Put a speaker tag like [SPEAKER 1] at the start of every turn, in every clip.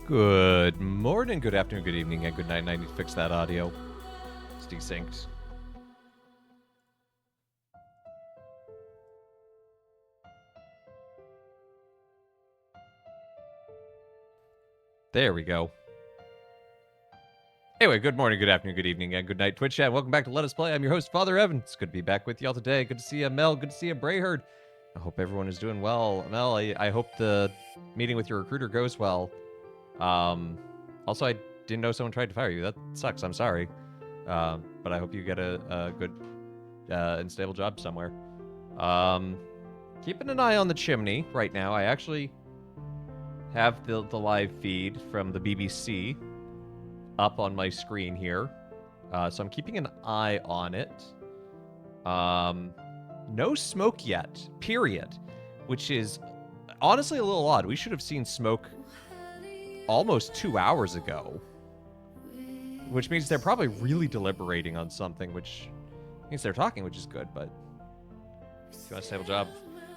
[SPEAKER 1] Good morning, good afternoon, good evening, and good night. And I need to fix that audio. It's desynced. There we go. Anyway, good morning, good afternoon, good evening, and good night, Twitch chat. Welcome back to Let Us Play. I'm your host, Father Evan. It's good to be back with y'all today. Good to see you, Mel. Good to see you, Brayherd. I hope everyone is doing well. Mel, I hope the meeting with your recruiter goes well. Also, I didn't know someone tried to fire you. That sucks. I'm sorry. But I hope you get a good and stable job somewhere. Keeping an eye on the chimney right now. I actually have the live feed from the BBC up on my screen here. So I'm keeping an eye on it. No smoke yet, period. Which is honestly a little odd. We should have seen smoke almost 2 hours ago. Which means they're probably really deliberating on something, which means they're talking, which is good, but if you want a stable job,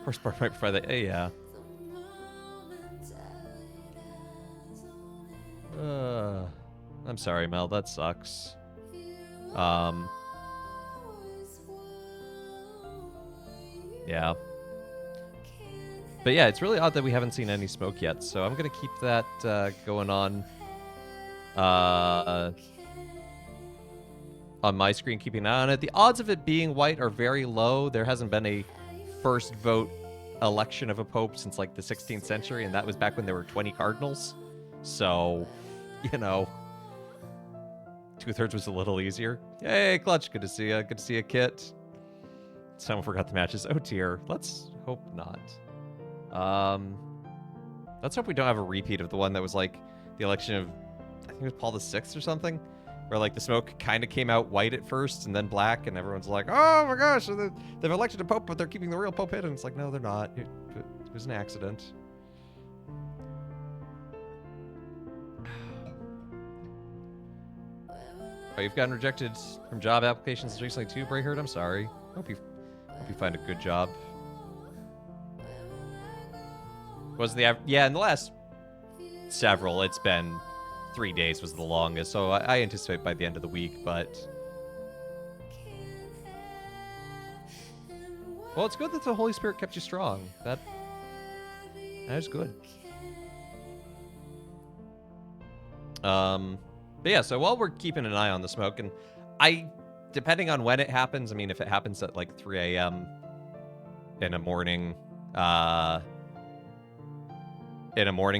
[SPEAKER 1] first part right before the yeah. I'm sorry, Mel, that sucks. Yeah. But yeah, it's really odd that we haven't seen any smoke yet, so I'm gonna keep that going on my screen, keeping an eye on it. The odds of it being white are very low. There hasn't been a first vote election of a pope since like the 16th century, and that was back when there were 20 cardinals. So, you know, 2/3 was a little easier. Hey, Clutch, good to see you. Good to see you, Kit. Someone forgot the matches. Oh dear. Let's hope not. Let's hope we don't have a repeat of the one that was like the election of, I think it was Paul VI or something, where like the smoke kind of came out white at first and then black, and everyone's like, oh my gosh, they've elected a pope, but they're keeping the real pope hidden. It's like, no, they're not. It was an accident. Oh, you've gotten rejected from job applications recently too, Brayherd? I'm sorry. Hope you find a good job. Yeah, in the last several, it's been 3 days was the longest, so I anticipate by the end of the week, but... Well, it's good that the Holy Spirit kept you strong. That is good. But yeah, so while we're keeping an eye on the smoke, and depending on when it happens, I mean, if it happens at like 3 a.m. in a morning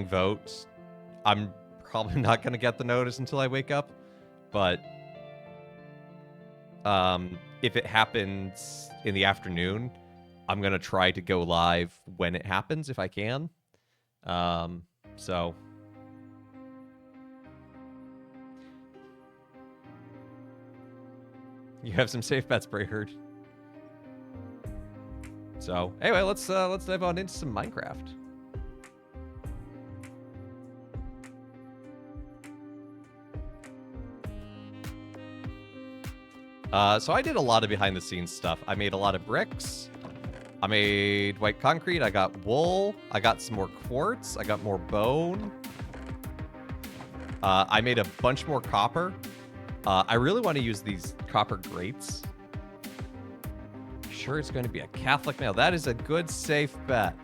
[SPEAKER 1] vote, I'm probably not going to get the notice until I wake up. But if it happens in the afternoon, I'm going to try to go live when it happens if I can. So... You have some safe bets, Brayherd. So, anyway, let's dive on into some Minecraft. So I did a lot of behind-the-scenes stuff. I made a lot of bricks. I made white concrete. I got wool. I got some more quartz. I got more bone. I made a bunch more copper. I really want to use these copper grates. Sure, it's going to be a Catholic male. That is a good, safe bet.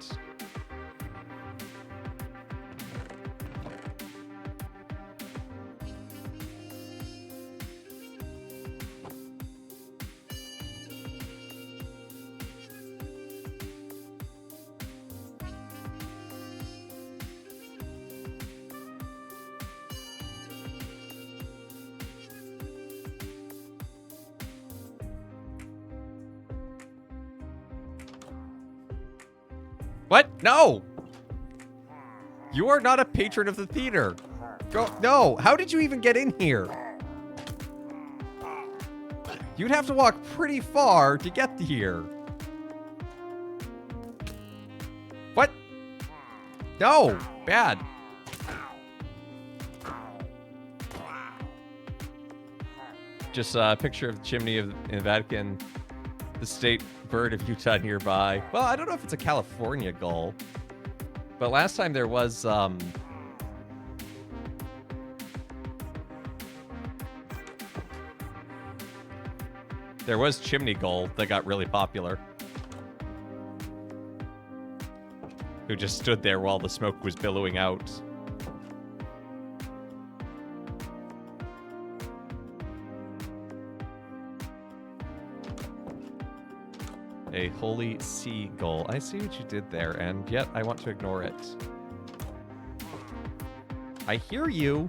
[SPEAKER 1] What? No! You are not a patron of the theater. Go. No. How did you even get in here? You'd have to walk pretty far to get here. What? No. Bad. Just a picture of the chimney in the Vatican. The state bird of Utah nearby. Well, I don't know if it's a California gull, but last time there was There was Chimney Gull that got really popular. Who just stood there while the smoke was billowing out. A holy seagull. I see what you did there, and yet I want to ignore it. I hear you.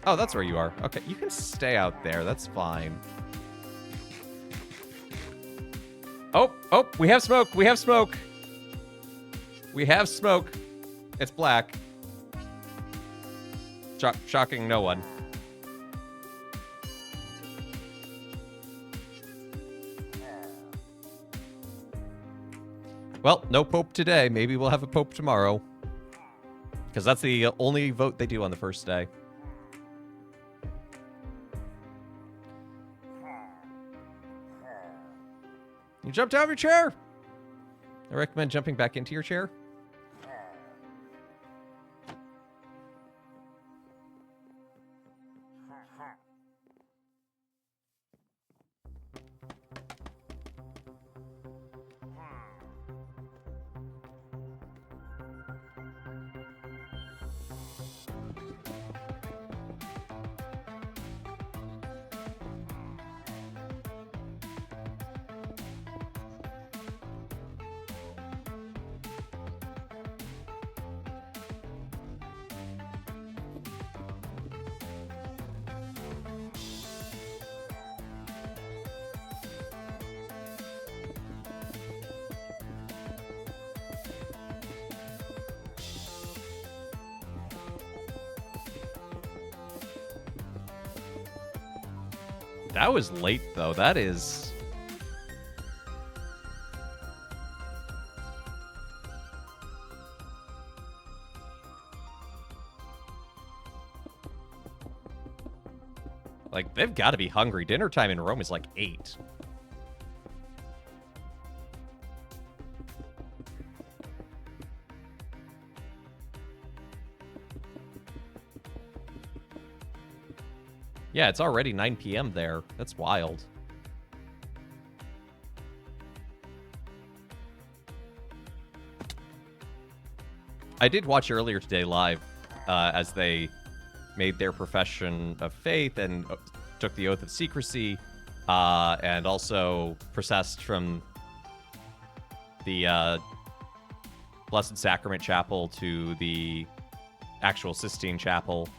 [SPEAKER 1] Oh, that's where you are. Okay, you can stay out there. That's fine. Oh, we have smoke. We have smoke. We have smoke. It's black. Shocking no one. Well, no Pope today. Maybe we'll have a Pope tomorrow. Because that's the only vote they do on the first day. You jumped out of your chair. I recommend jumping back into your chair. That was late, though. That is... Like, they've got to be hungry. Dinner time in Rome is like 8. Yeah, it's already 9 p.m. there. That's wild. I did watch earlier today live as they made their profession of faith and took the oath of secrecy and also processed from the Blessed Sacrament Chapel to the actual Sistine Chapel.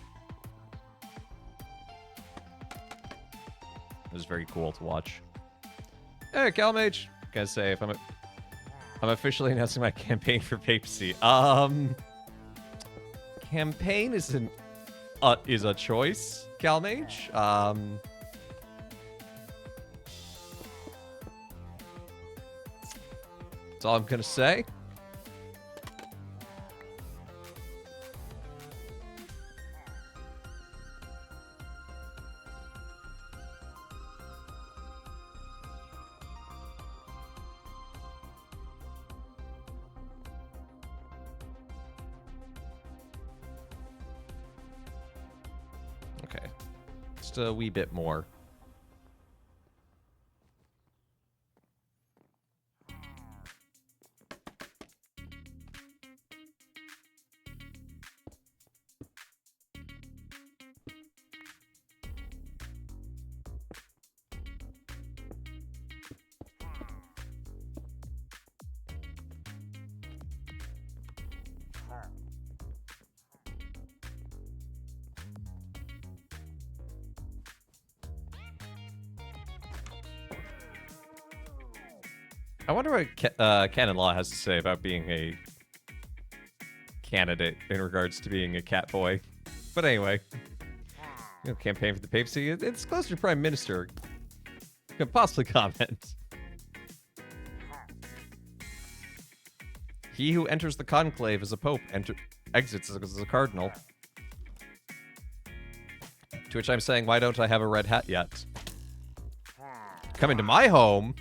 [SPEAKER 1] It was very cool to watch. Hey, CalMage. Gotta say, if I'm officially announcing my campaign for papacy. Campaign is a choice, CalMage. That's all I'm gonna say. A wee bit more. I wonder what canon law has to say about being a candidate in regards to being a cat boy. But anyway, campaign for the papacy. It's closer to prime minister. You could possibly comment. He who enters the conclave as a pope exits as a cardinal. To which I'm saying, why don't I have a red hat yet? Come into my home.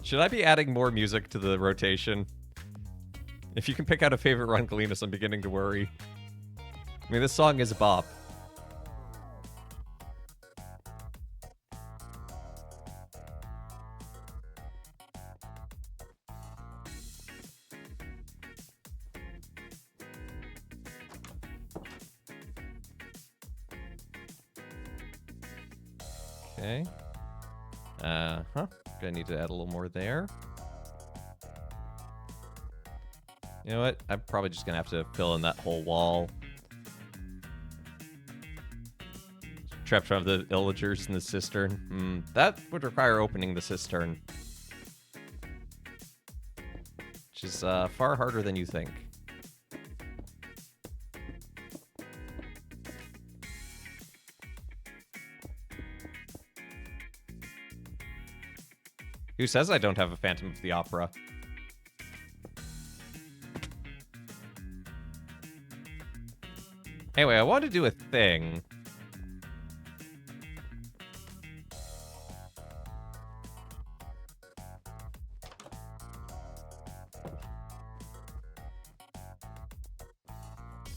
[SPEAKER 1] Should I be adding more music to the rotation? If you can pick out a favorite Roncolinus, I'm beginning to worry. I mean, this song is a bop. Okay. Gonna need to add a little more there. You know what? I'm probably just gonna have to fill in that whole wall. Trapped from the villagers in the cistern. That would require opening the cistern. Which is far harder than you think. Who says I don't have a Phantom of the Opera? Anyway, I want to do a thing.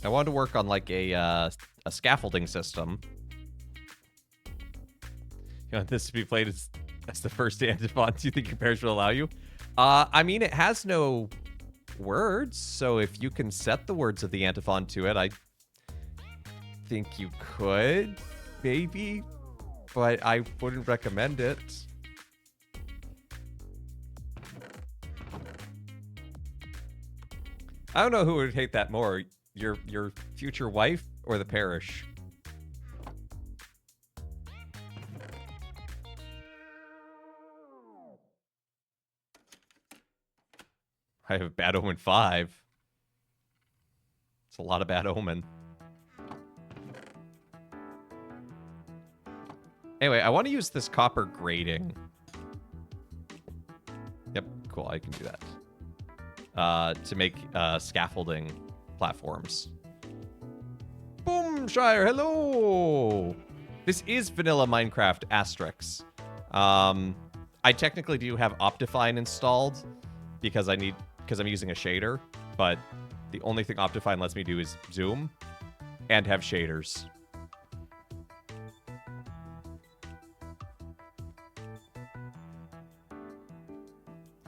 [SPEAKER 1] I wanted to work on like a scaffolding system. You want this to be played as the first antiphon? Do you think your parents will allow you? I mean, it has no words, so if you can set the words of the antiphon to it, I think you could, maybe, but I wouldn't recommend it. I don't know who would hate that more, your future wife or the parish. I have Bad Omen 5. It's a lot of Bad Omen. Anyway, I want to use this copper grating. Yep, cool, I can do that. To make scaffolding platforms. Boomshire, hello! This is vanilla Minecraft Asterix. I technically do have Optifine installed because I'm using a shader, but the only thing Optifine lets me do is zoom and have shaders.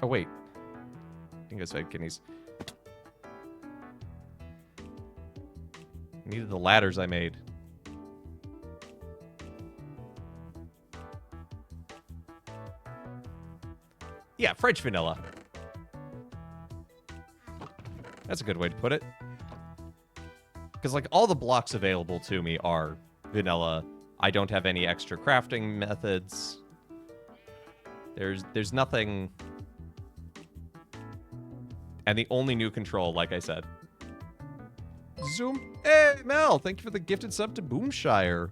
[SPEAKER 1] Oh wait, I think I said kidneys. Needed the ladders I made. Yeah, French vanilla. That's a good way to put it. Because, like, all the blocks available to me are vanilla. I don't have any extra crafting methods. There's nothing... And the only new control, like I said. Zoom. Hey, Mel, thank you for the gifted sub to Boomshire.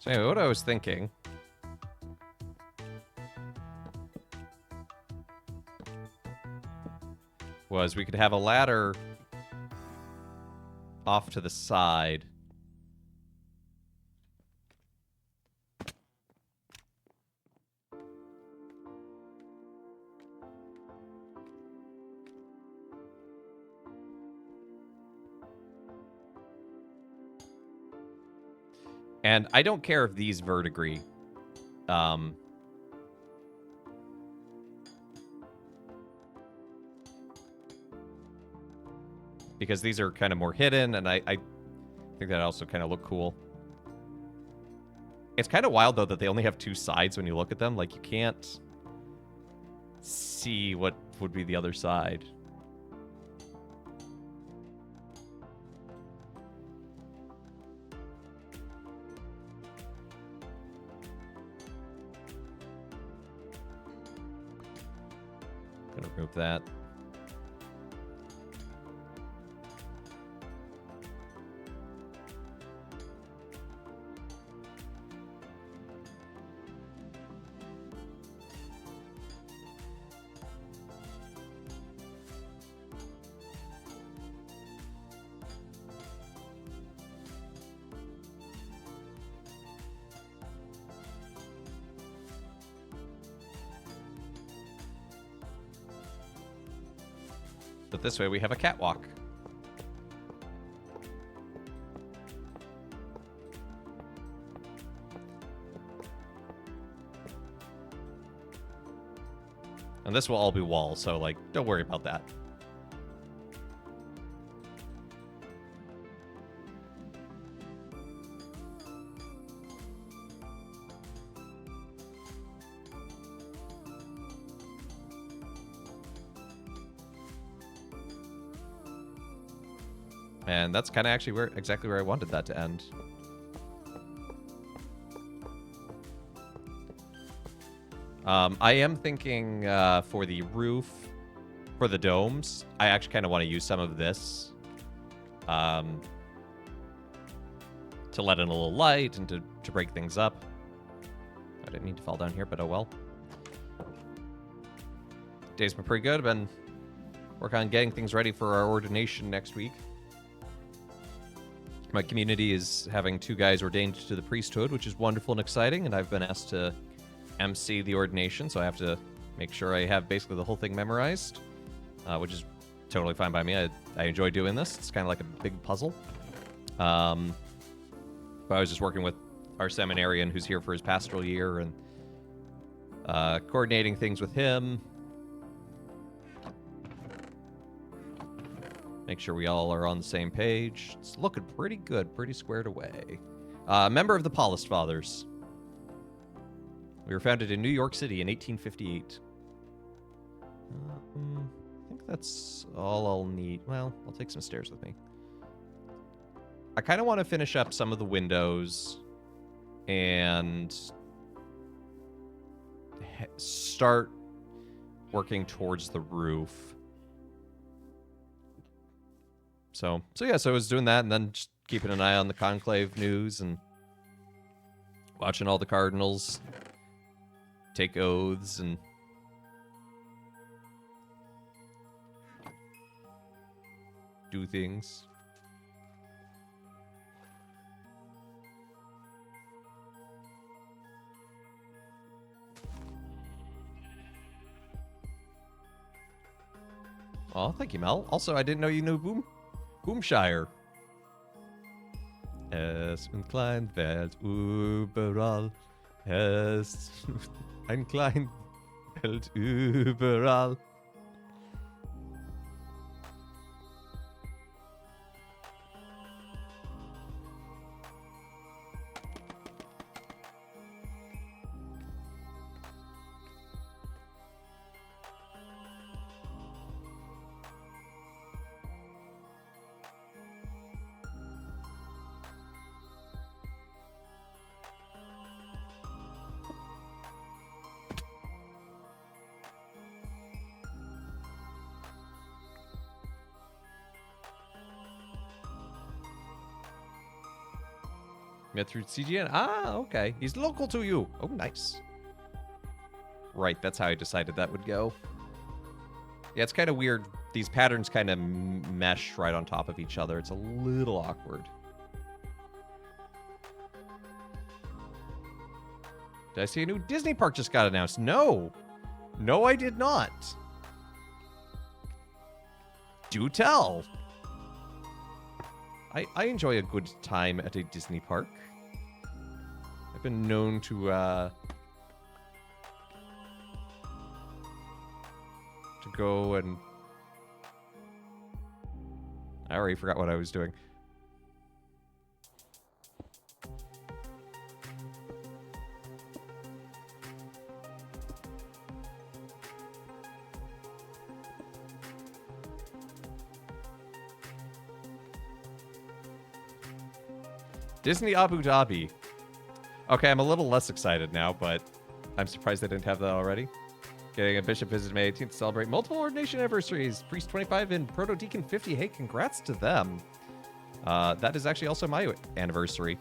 [SPEAKER 1] So anyway, what I was thinking was we could have a ladder off to the side. And I don't care if these verdigris, because these are kind of more hidden, and I think that also kind of look cool. It's kind of wild, though, that they only have two sides when you look at them. Like, you can't see what would be the other side. Gonna remove that. But this way we have a catwalk. And this will all be walls, so, like, don't worry about that. And that's kind of actually exactly where I wanted that to end. I am thinking for the roof, for the domes, I actually kind of want to use some of this to let in a little light and to break things up. I didn't mean to fall down here, but oh well. Day's been pretty good. I've been working on getting things ready for our ordination next week. My community is having 2 guys ordained to the priesthood, which is wonderful and exciting, and I've been asked to MC the ordination, so I have to make sure I have basically the whole thing memorized, which is totally fine by me. I enjoy doing this. It's kind of like a big puzzle. But I was just working with our seminarian who's here for his pastoral year and coordinating things with him. Make sure we all are on the same page. It's looking pretty good, pretty squared away. Member of the Paulist Fathers. We were founded in New York City in 1858. I think that's all I'll need. Well, I'll take some stairs with me. I kind of want to finish up some of the windows and start working towards the roof. So I was doing that and then just keeping an eye on the conclave news and watching all the cardinals take oaths and do things. Oh, thank you, Mel. Also, I didn't know you knew Boomshire. Es ein Welt überall. Es ein Welt überall. Met through CGN. Ah, okay. He's local to you. Oh, nice. Right, that's how I decided that would go. Yeah, it's kind of weird. These patterns kind of mesh right on top of each other. It's a little awkward. Did I see a new Disney park just got announced? No. No, I did not. Do tell. I enjoy a good time at a Disney park. I've been known to go and... I already forgot what I was doing. Disney Abu Dhabi. Okay, I'm a little less excited now, but I'm surprised they didn't have that already. Getting a bishop visit May 18th to celebrate multiple ordination anniversaries. Priest 25 and Proto Deacon 50. Hey, congrats to them. That is actually also my anniversary.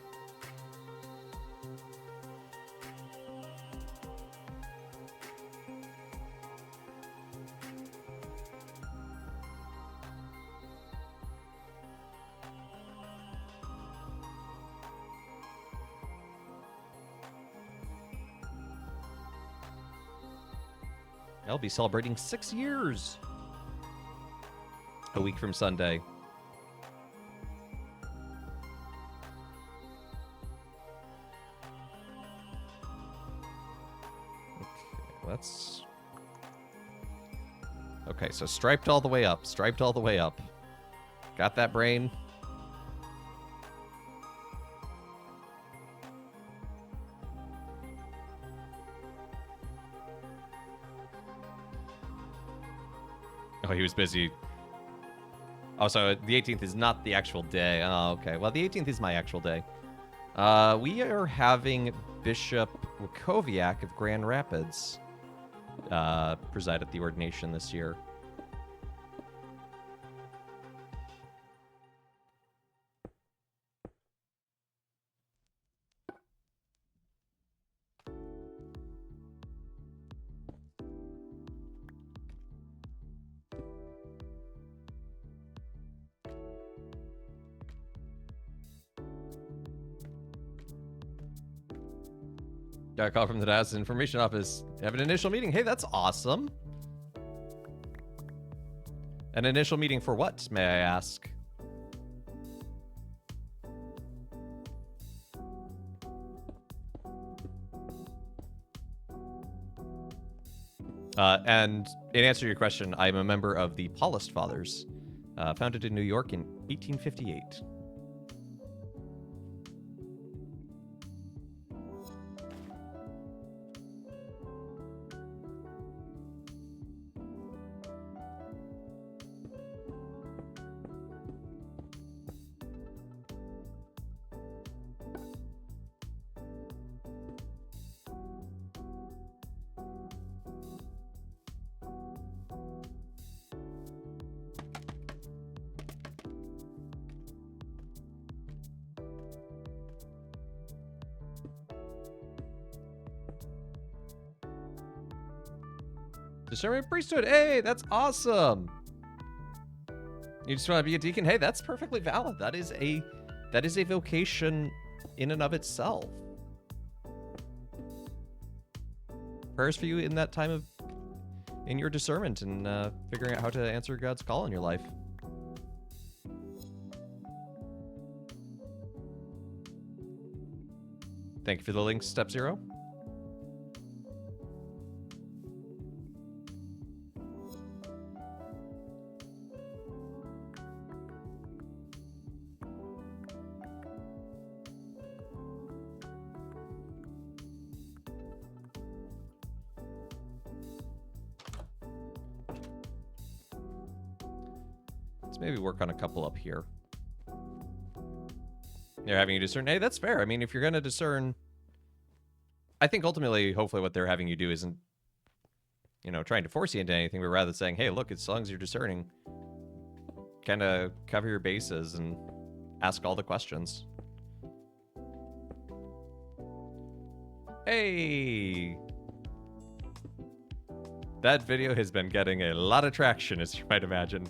[SPEAKER 1] I'll be celebrating 6 years. a week from Sunday. Let's... Okay, so striped all the way up. Striped all the way up. Got that, brain? Oh, he was busy. Oh, so the 18th is not the actual day. Oh, okay. Well, the 18th is my actual day. We are having Bishop Wackoviak of Grand Rapids preside at the ordination this year. Got a call from the Dallas Information Office. Have an initial meeting. Hey, that's awesome. An initial meeting for what, may I ask? And in answer to your question, I'm a member of the Paulist Fathers, founded in New York in 1858. Discernment priesthood. Hey, that's awesome. You just want to be a deacon? Hey, that's perfectly valid. That is a vocation in and of itself. Prayers for you in that time of in your discernment and figuring out how to answer God's call in your life. Thank you for the link, Step Zero. Maybe work on a couple up here. They're having you discern. Hey, that's fair. I mean, if you're going to discern, I think ultimately, hopefully what they're having you do isn't, you know, trying to force you into anything, but rather saying, hey, look, as long as you're discerning, kind of cover your bases and ask all the questions. Hey! That video has been getting a lot of traction, as you might imagine.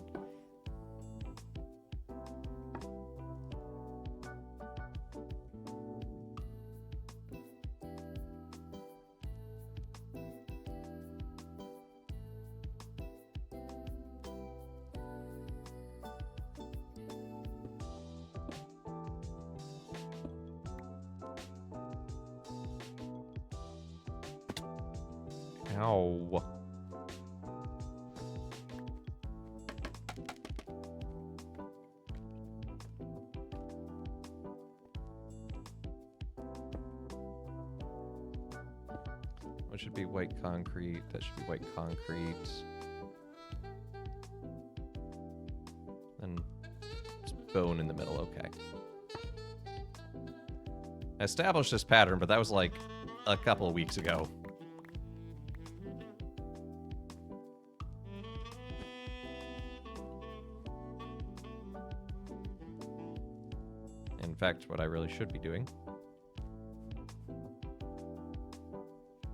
[SPEAKER 1] Ow. What should be white concrete? That should be white concrete. And bone in the middle, okay. I established this pattern, but that was like a couple of weeks ago. In fact, what I really should be doing.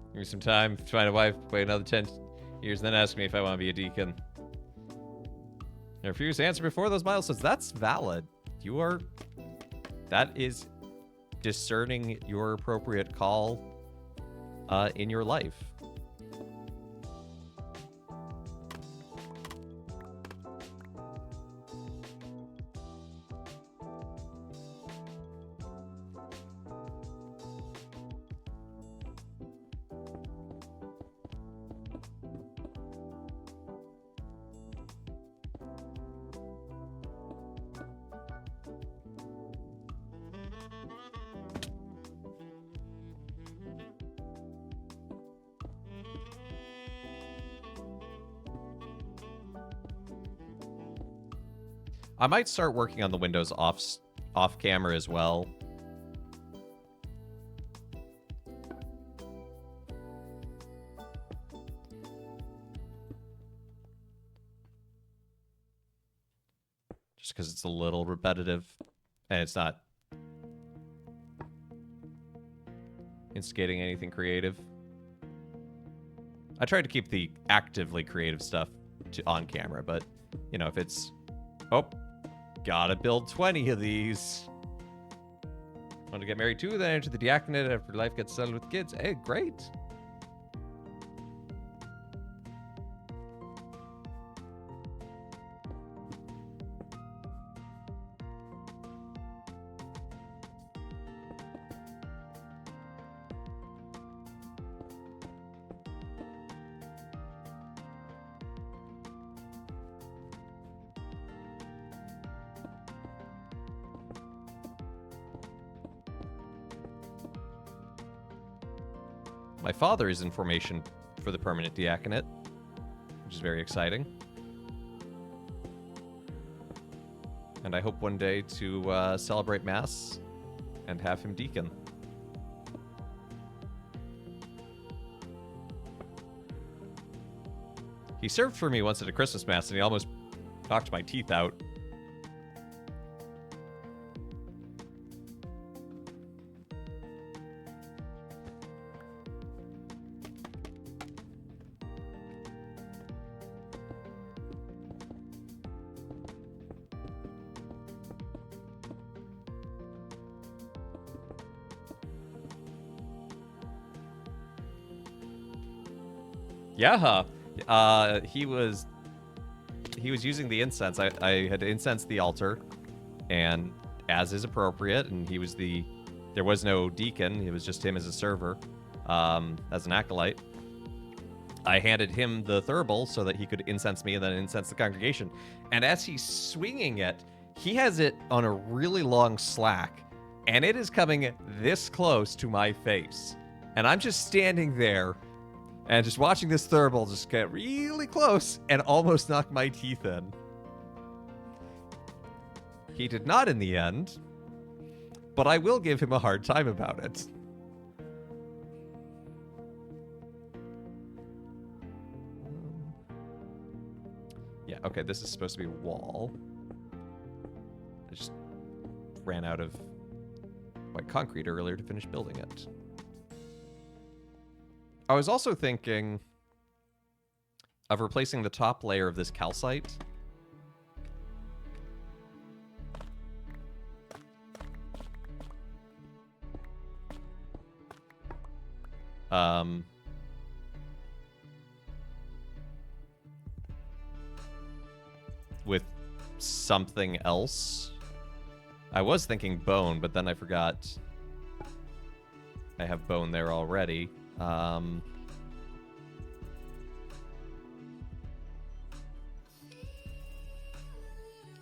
[SPEAKER 1] Give me some time to find a wife, wait another 10 years, then ask me if I want to be a deacon. I refuse to answer before those milestones. That's valid. You are... That is discerning your appropriate call in your life. I might start working on the windows off camera as well. Just because it's a little repetitive and it's not instigating anything creative. I try to keep the actively creative stuff on camera, but, you know, if it's... Oh, gotta build 20 of these. Want to get married too, then enter the diaconate after life gets settled with kids. Hey, great. My father is in formation for the permanent diaconate, which is very exciting. And I hope one day to celebrate Mass and have him deacon. He served for me once at a Christmas Mass, and he almost knocked my teeth out. Yeah, he was using the incense. I had incensed the altar, and as is appropriate, and there was no deacon. It was just him as a server, as an acolyte. I handed him the thurible so that he could incense me and then incense the congregation. And as he's swinging it, he has it on a really long slack, and it is coming this close to my face. And I'm just standing there and just watching this thurible just get really close and almost knock my teeth in. He did not in the end, but I will give him a hard time about it. Yeah, okay, this is supposed to be a wall. I just ran out of white concrete earlier to finish building it. I was also thinking of replacing the top layer of this calcite. With something else. I was thinking bone, but then I forgot I have bone there already.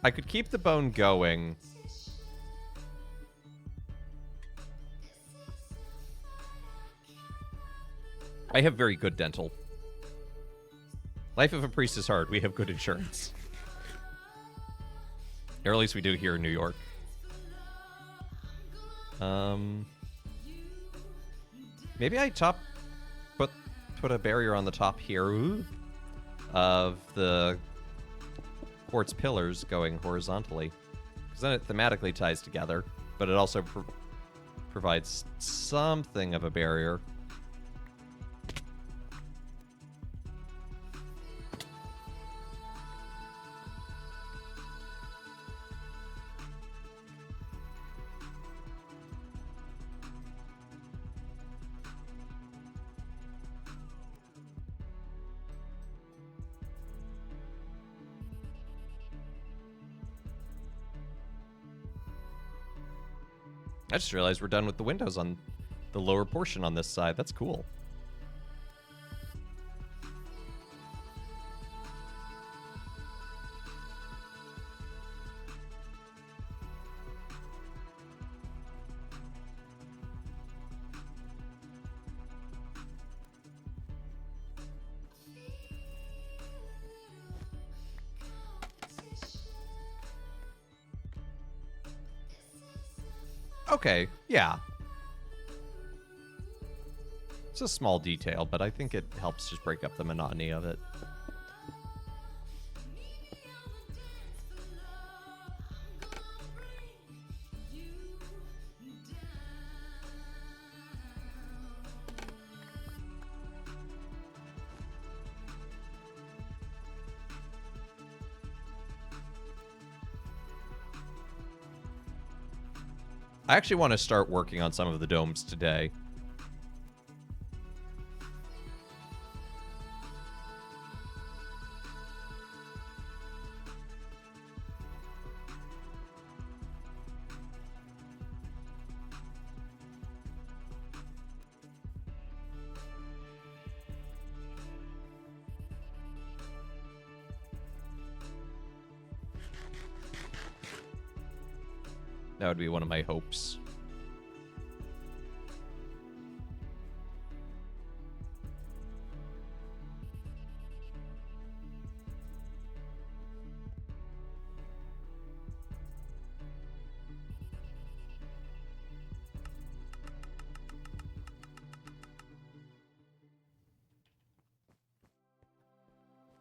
[SPEAKER 1] I could keep the bone going. I have very good dental. Life of a priest is hard. We have good insurance. Or at least we do here in New York. Maybe I put a barrier on the top here of the quartz pillars going horizontally, because then it thematically ties together, but it also provides something of a barrier. I just realized we're done with the windows on the lower portion on this side. That's cool. Okay, yeah. It's a small detail, but I think it helps just break up the monotony of it. I actually want to start working on some of the domes today. That would be one of my hopes.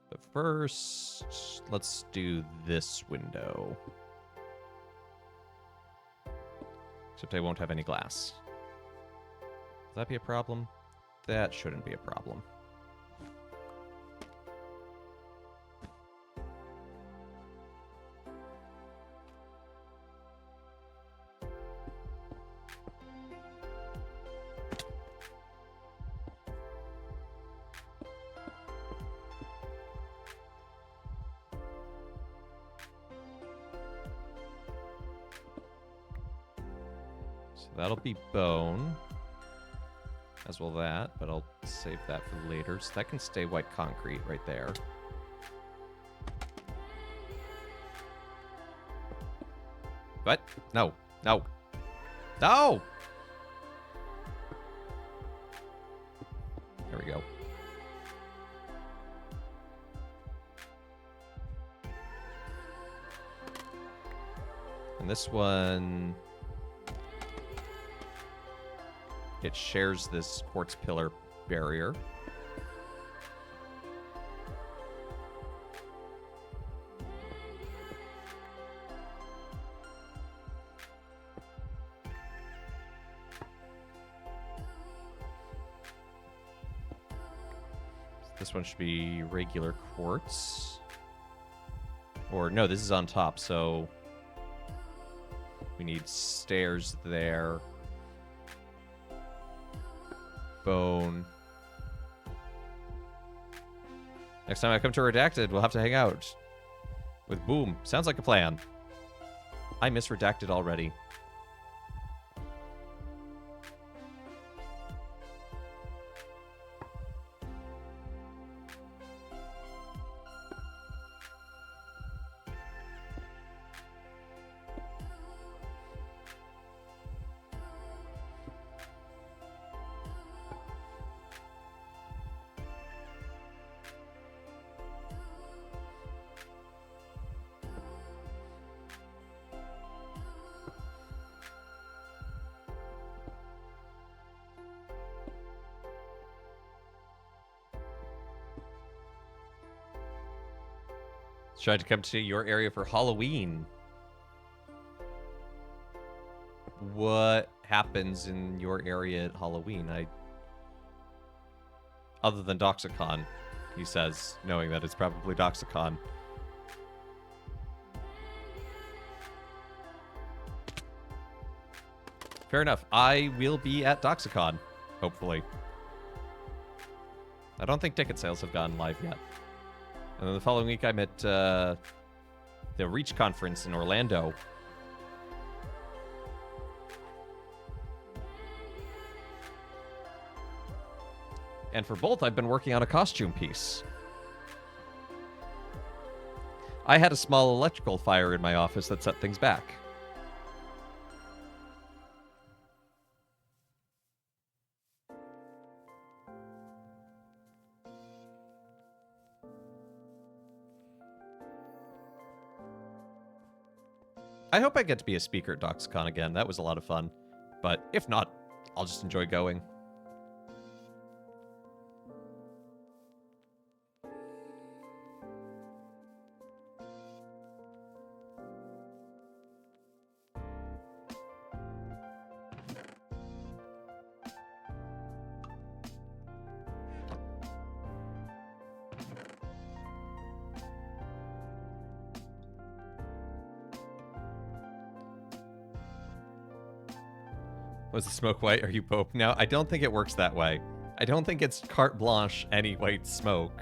[SPEAKER 1] But first, let's do this window. Except I won't have any glass. Will that be a problem? That shouldn't be a problem. That'll be bone, as well that, but I'll save that for later. So that can stay white concrete right there. What? No. No. No! There we go. And this one... it shares this quartz pillar barrier. This one should be regular quartz. Or no, this is on top, so we need stairs there. Bone. Next time I come to Redacted, we'll have to hang out with Boom. Sounds like a plan. I miss Redacted already. Tried to come to your area for Halloween. What happens in your area at Halloween? Other than Doxicon, he says, knowing that it's probably Doxicon. Fair enough. I will be at Doxicon, hopefully. I don't think ticket sales have gone live yet. And then the following week, I'm at the Reach conference in Orlando. And for both, I've been working on a costume piece. I had a small electrical fire in my office that set things back. I hope I get to be a speaker at Doxicon again. That was a lot of fun. But if not, I'll just enjoy going. Was the smoke white? Are you Pope now? I don't think it works that way. I don't think it's carte blanche any white smoke.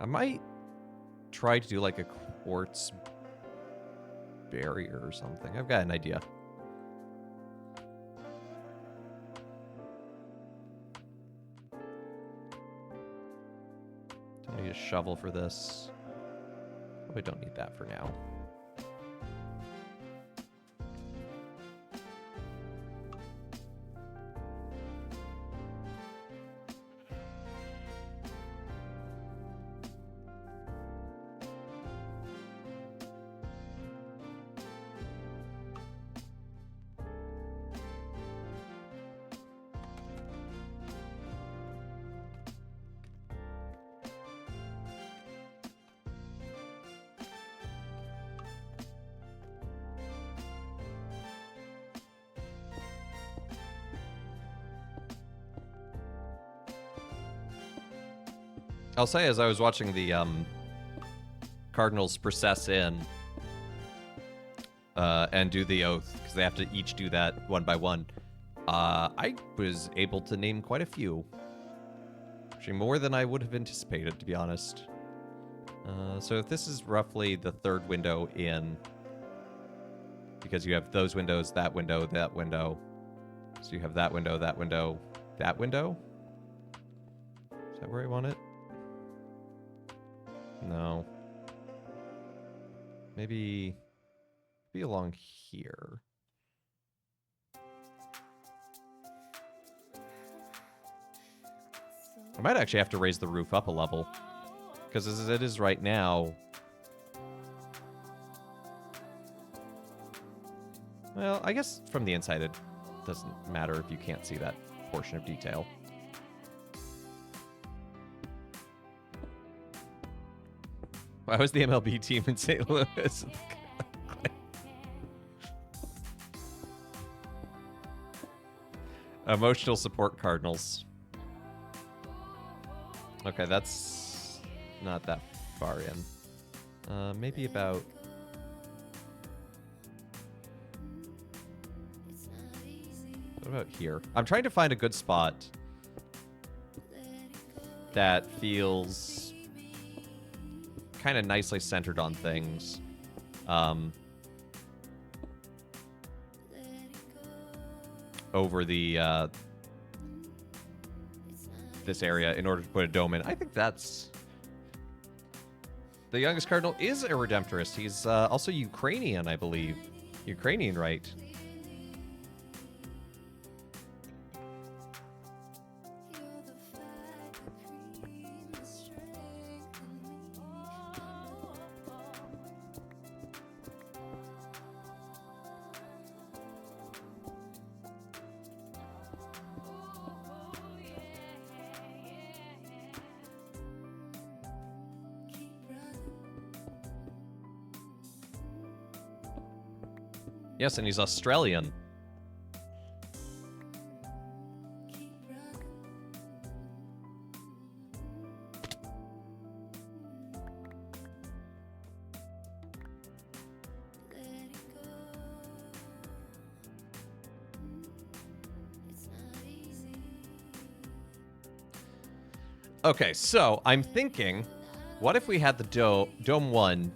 [SPEAKER 1] I might try to do like a quartz barrier or something. I've got an idea. Don't need a shovel for this. Probably don't need that for now. I'll say, as I was watching the Cardinals process in and do the oath, because they have to each do that one by one, I was able to name quite a few. Actually, more than I would have anticipated, to be honest. So if this is roughly the third window in, because you have those windows, that window, that window. So you have that window, that window, that window? Is that where I want it? No. Maybe along here. I might actually have to raise the roof up a level. Because as it is right now... Well, I guess from the inside it doesn't matter if you can't see that portion of detail. Why was the MLB team in St. Louis? Emotional support Cardinals. Okay, that's not that far in. Maybe about... What about here? I'm trying to find a good spot that feels kind of nicely centered on things. Over the this area in order to put a dome in. I think that's... The youngest cardinal is a Redemptorist. He's also Ukrainian, I believe. Ukrainian, right? Yes, and he's Australian. Okay, so I'm thinking, what if we had the Dome 1,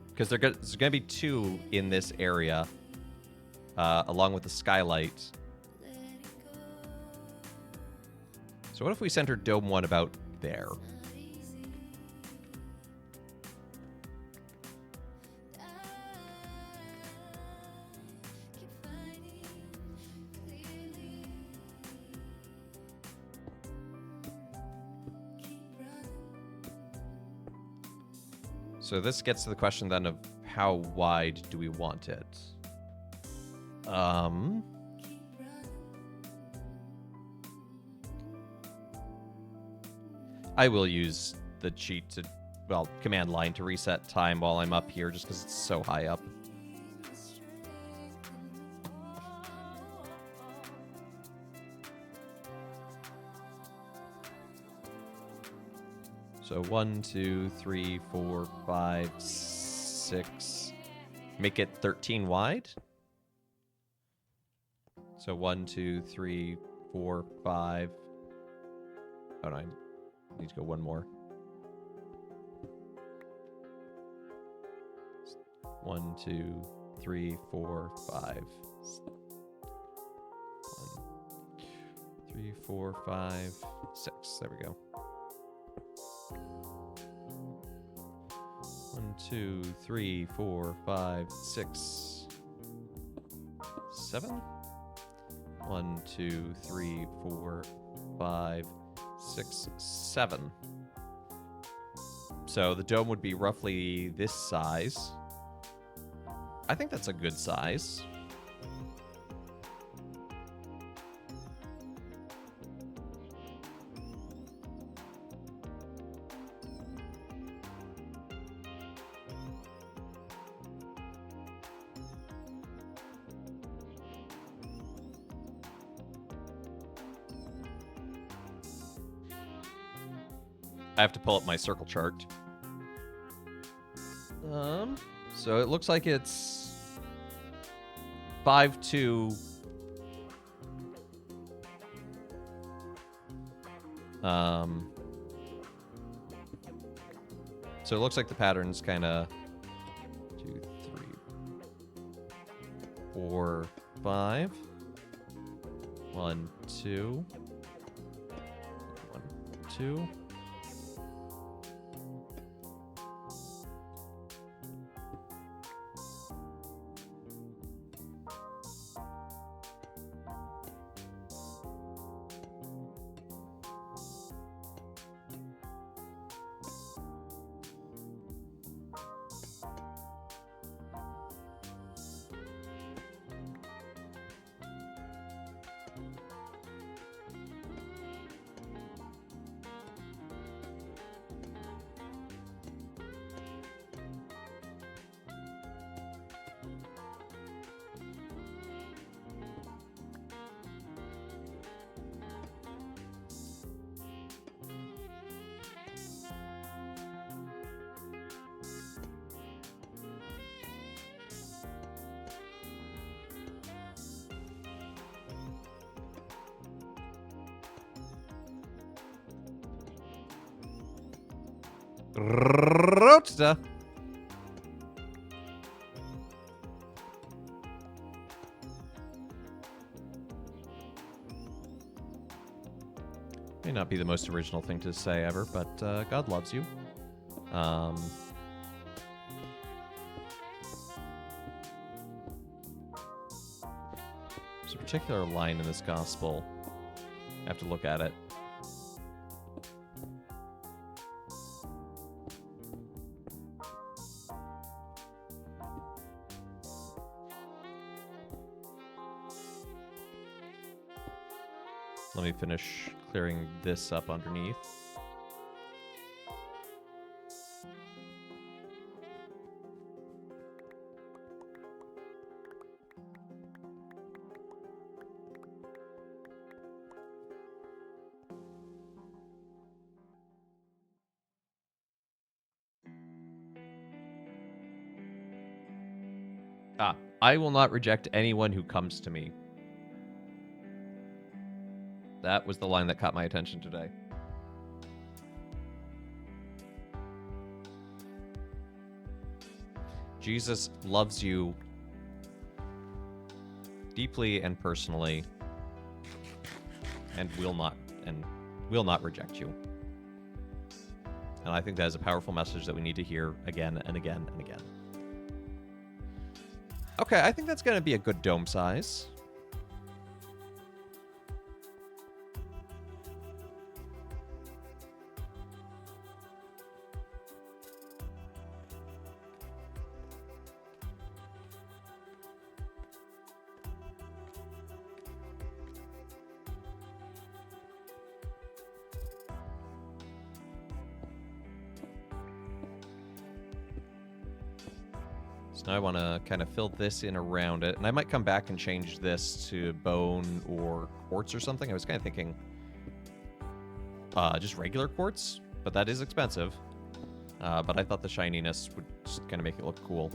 [SPEAKER 1] because there's going to be 2 in this area, along with the skylight. So what if we centered Dome 1 about there? So this gets to the question then of how wide do we want it? I will use the cheat to, well, command line to reset time while I'm up here just because it's so high up. So 1, 2, 3, 4, 5, 6. Make it 13 wide. So 1, 2, 3, 4, 5. Oh no, I need to go one more. 1, 2, 3, 4, 5. 1, 3, 4, 5, 6. There we go. 1, 2, 3, 4, 5, 6, 7. 1, 2, 3, 4, 5, 6, 7. So the dome would be roughly this size. I think that's a good size. I have to pull up my circle chart. So it looks like it's 5, 2. So it looks like the pattern's kind of 2, 3, 4, 5. 1, 2. 1, 2. Roadster. May not be the most original thing to say ever, but God loves you. There's a particular line in this gospel. I have to look at it. Let me finish clearing this up underneath. I will not reject anyone who comes to me. That was the line that caught my attention today. Jesus loves you deeply and personally, and will not reject you. And I think that is a powerful message that we need to hear again and again and again. Okay, I think that's going to be a good dome size. So now I want to kind of fill this in around it. And I might come back and change this to bone or quartz or something. I was kind of thinking just regular quartz, but that is expensive. But I thought the shininess would just kind of make it look cool.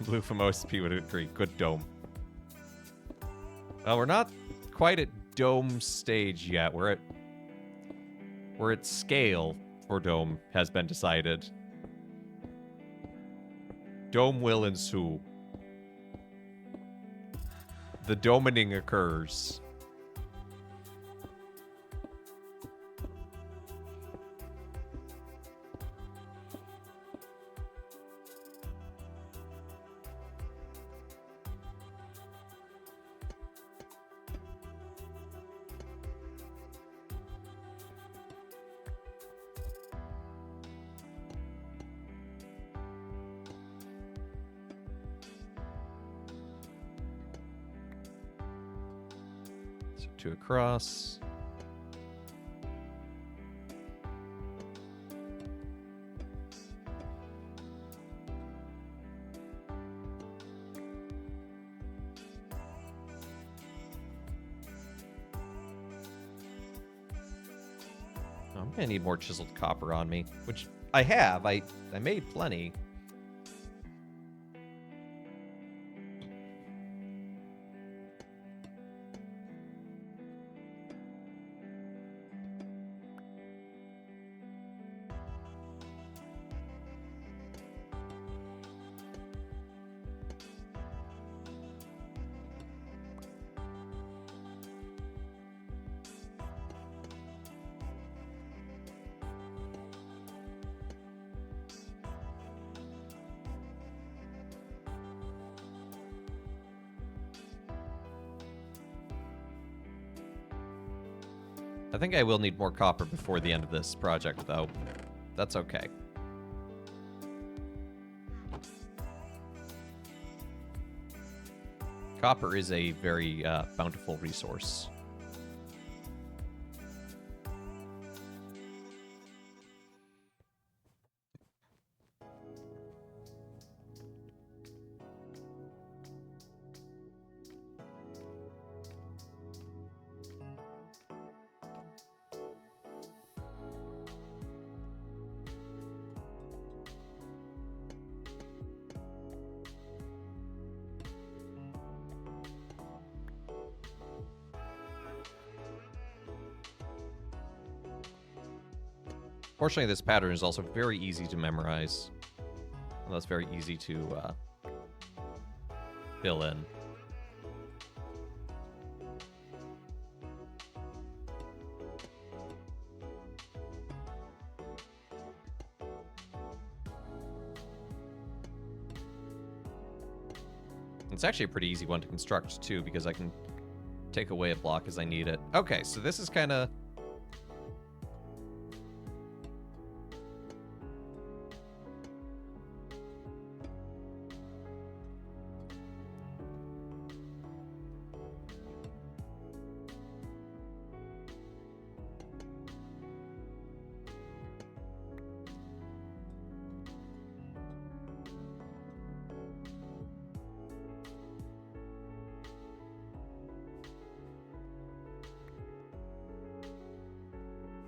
[SPEAKER 1] Blue Famos P would agree. Good dome. Well, we're not quite at dome stage yet. We're at scale for dome has been decided. Dome will ensue. The domining occurs. So 2 across. I'm gonna need more chiseled copper on me, which I have. I made plenty. I think I will need more copper before the end of this project, though. That's okay. Copper is a very bountiful resource. Fortunately, this pattern is also very easy to memorize. Well, that's very easy to fill in. It's actually a pretty easy one to construct, too, because I can take away a block as I need it. Okay, so this is kind of...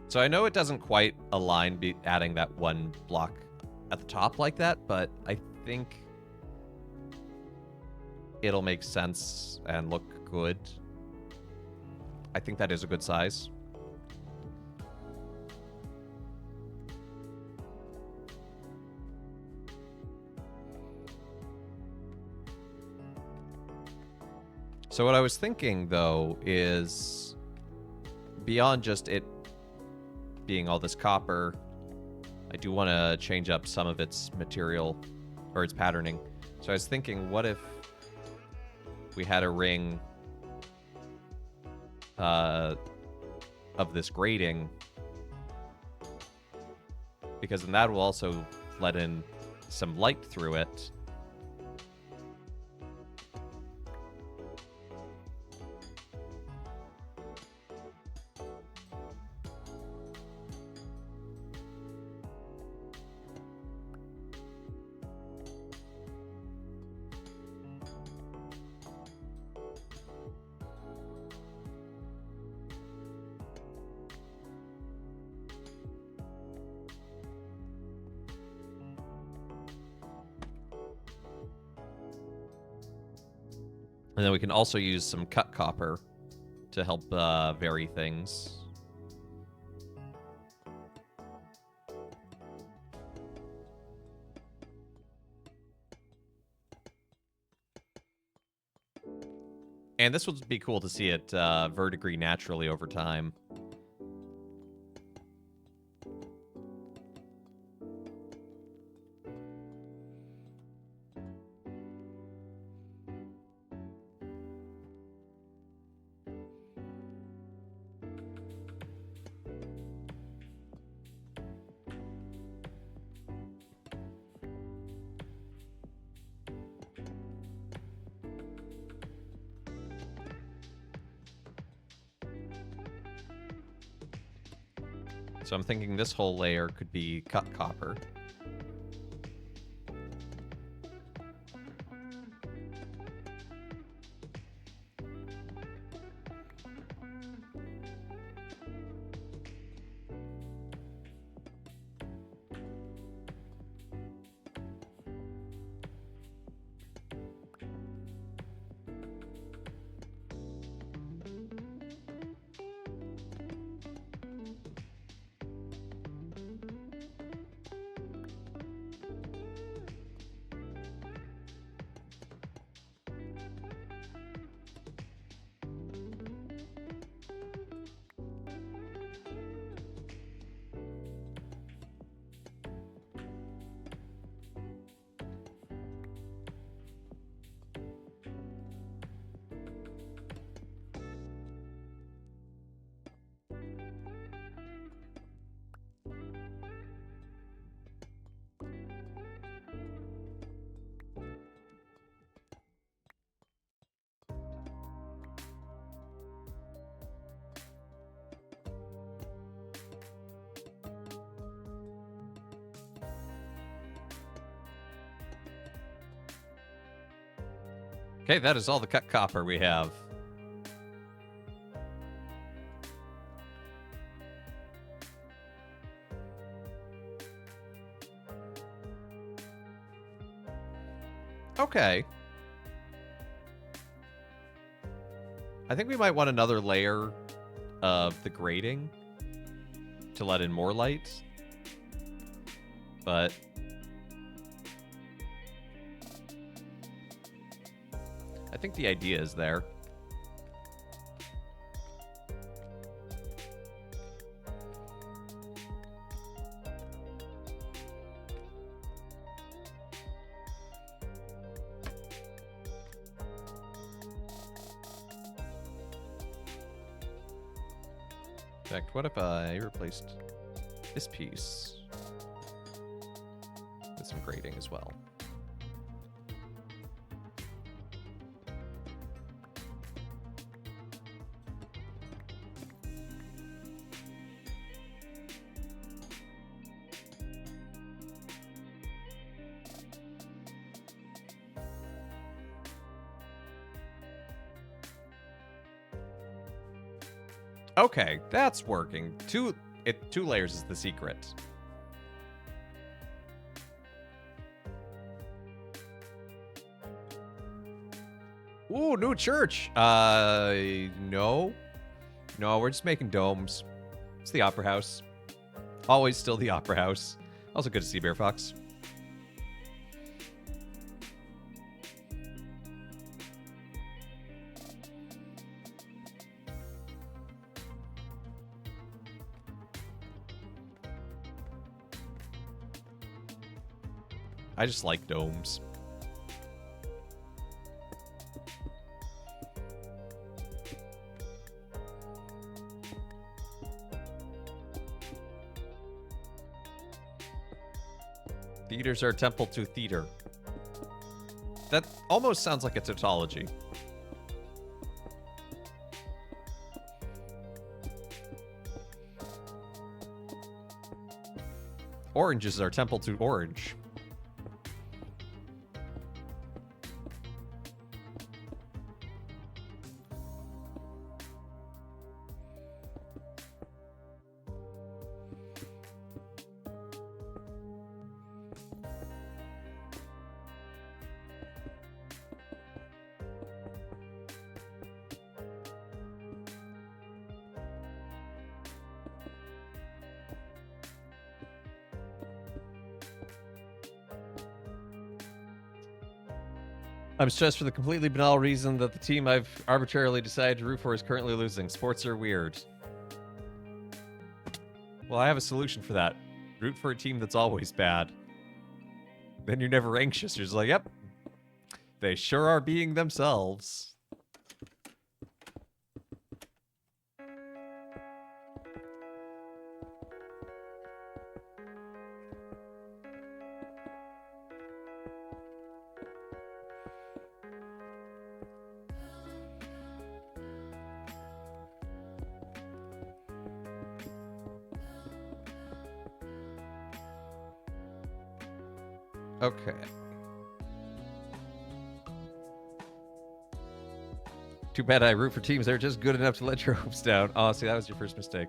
[SPEAKER 1] So I know it doesn't quite align adding that one block at the top like that, but I think it'll make sense and look good. I think that is a good size. So what I was thinking, though, is beyond just it being all this copper, I do want to change up some of its material or its patterning. So I was thinking, what if we had a ring of this grating, because then that will also let in some light through it. And then we can also use some cut copper to help vary things. And this would be cool to see it verdigris naturally over time. So I'm thinking this whole layer could be cut copper. Okay, that is all the cut copper we have. Okay. I think we might want another layer of the grating to let in more light. But I think the idea is there. In fact, what if I replaced this piece with some grating as well? Okay, that's working. Two layers is the secret. Ooh, new church. No. No, we're just making domes. It's the Opera House. Always still the Opera House. Also good to see Bear Fox. I just like domes. Theaters are temple to theater. That almost sounds like a tautology. Oranges are temple to orange. I'm stressed for the completely banal reason that the team I've arbitrarily decided to root for is currently losing. Sports are weird. Well, I have a solution for that. Root for a team that's always bad. Then you're never anxious. You're just like, yep, they sure are being themselves. Okay. Too bad I root for teams that are just good enough to let your hopes down. Oh, see, that was your first mistake.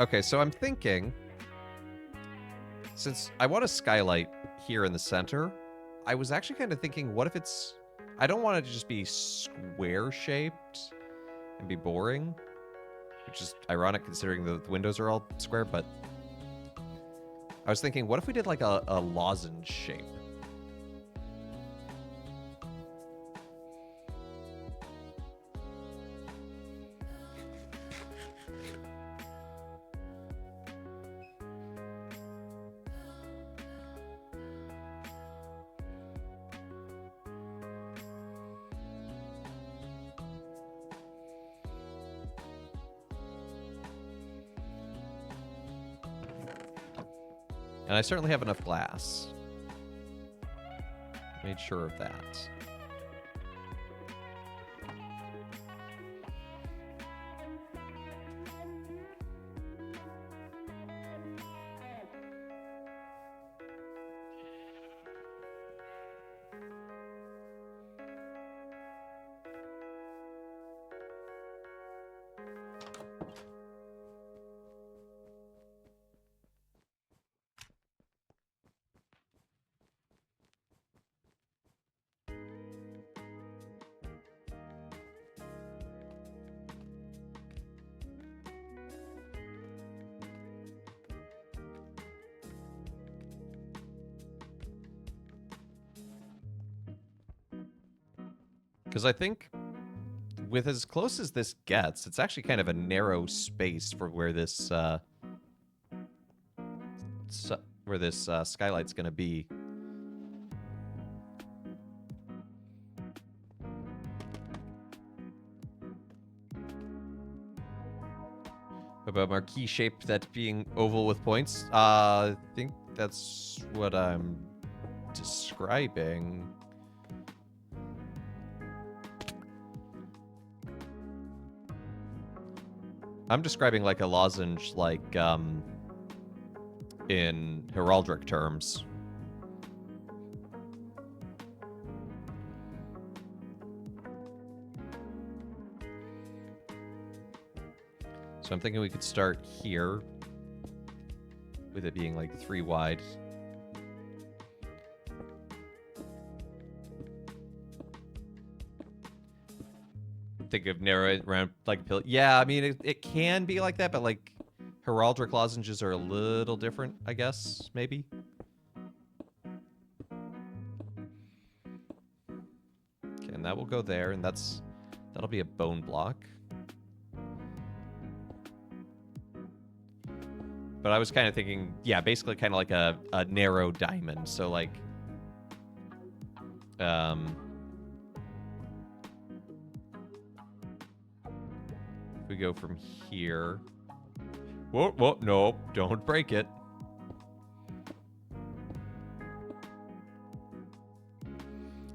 [SPEAKER 1] Okay, so I'm thinking, since I want a skylight here in the center, I was actually kind of thinking, what if it's... I don't want it to just be square-shaped and be boring, which is ironic considering the windows are all square, but... I was thinking, what if we did like a lozenge shape? And I certainly have enough glass. Made sure of that. Because I think with as close as this gets, it's actually kind of a narrow space for where this skylight's going to be. About marquee shape that being oval with points? I think that's what I'm describing. I'm describing like a lozenge, like, in heraldic terms. So I'm thinking we could start here, with it being like 3 wide. Think of narrow it around like a pill. Yeah, I mean, it can be like that, but like heraldic lozenges are a little different, I guess, maybe. Okay, and that will go there, and that'll be a bone block. But I was kind of thinking, yeah, basically kind of like a narrow diamond. So like, if we go from here. Whoa, whoa, no, don't break it.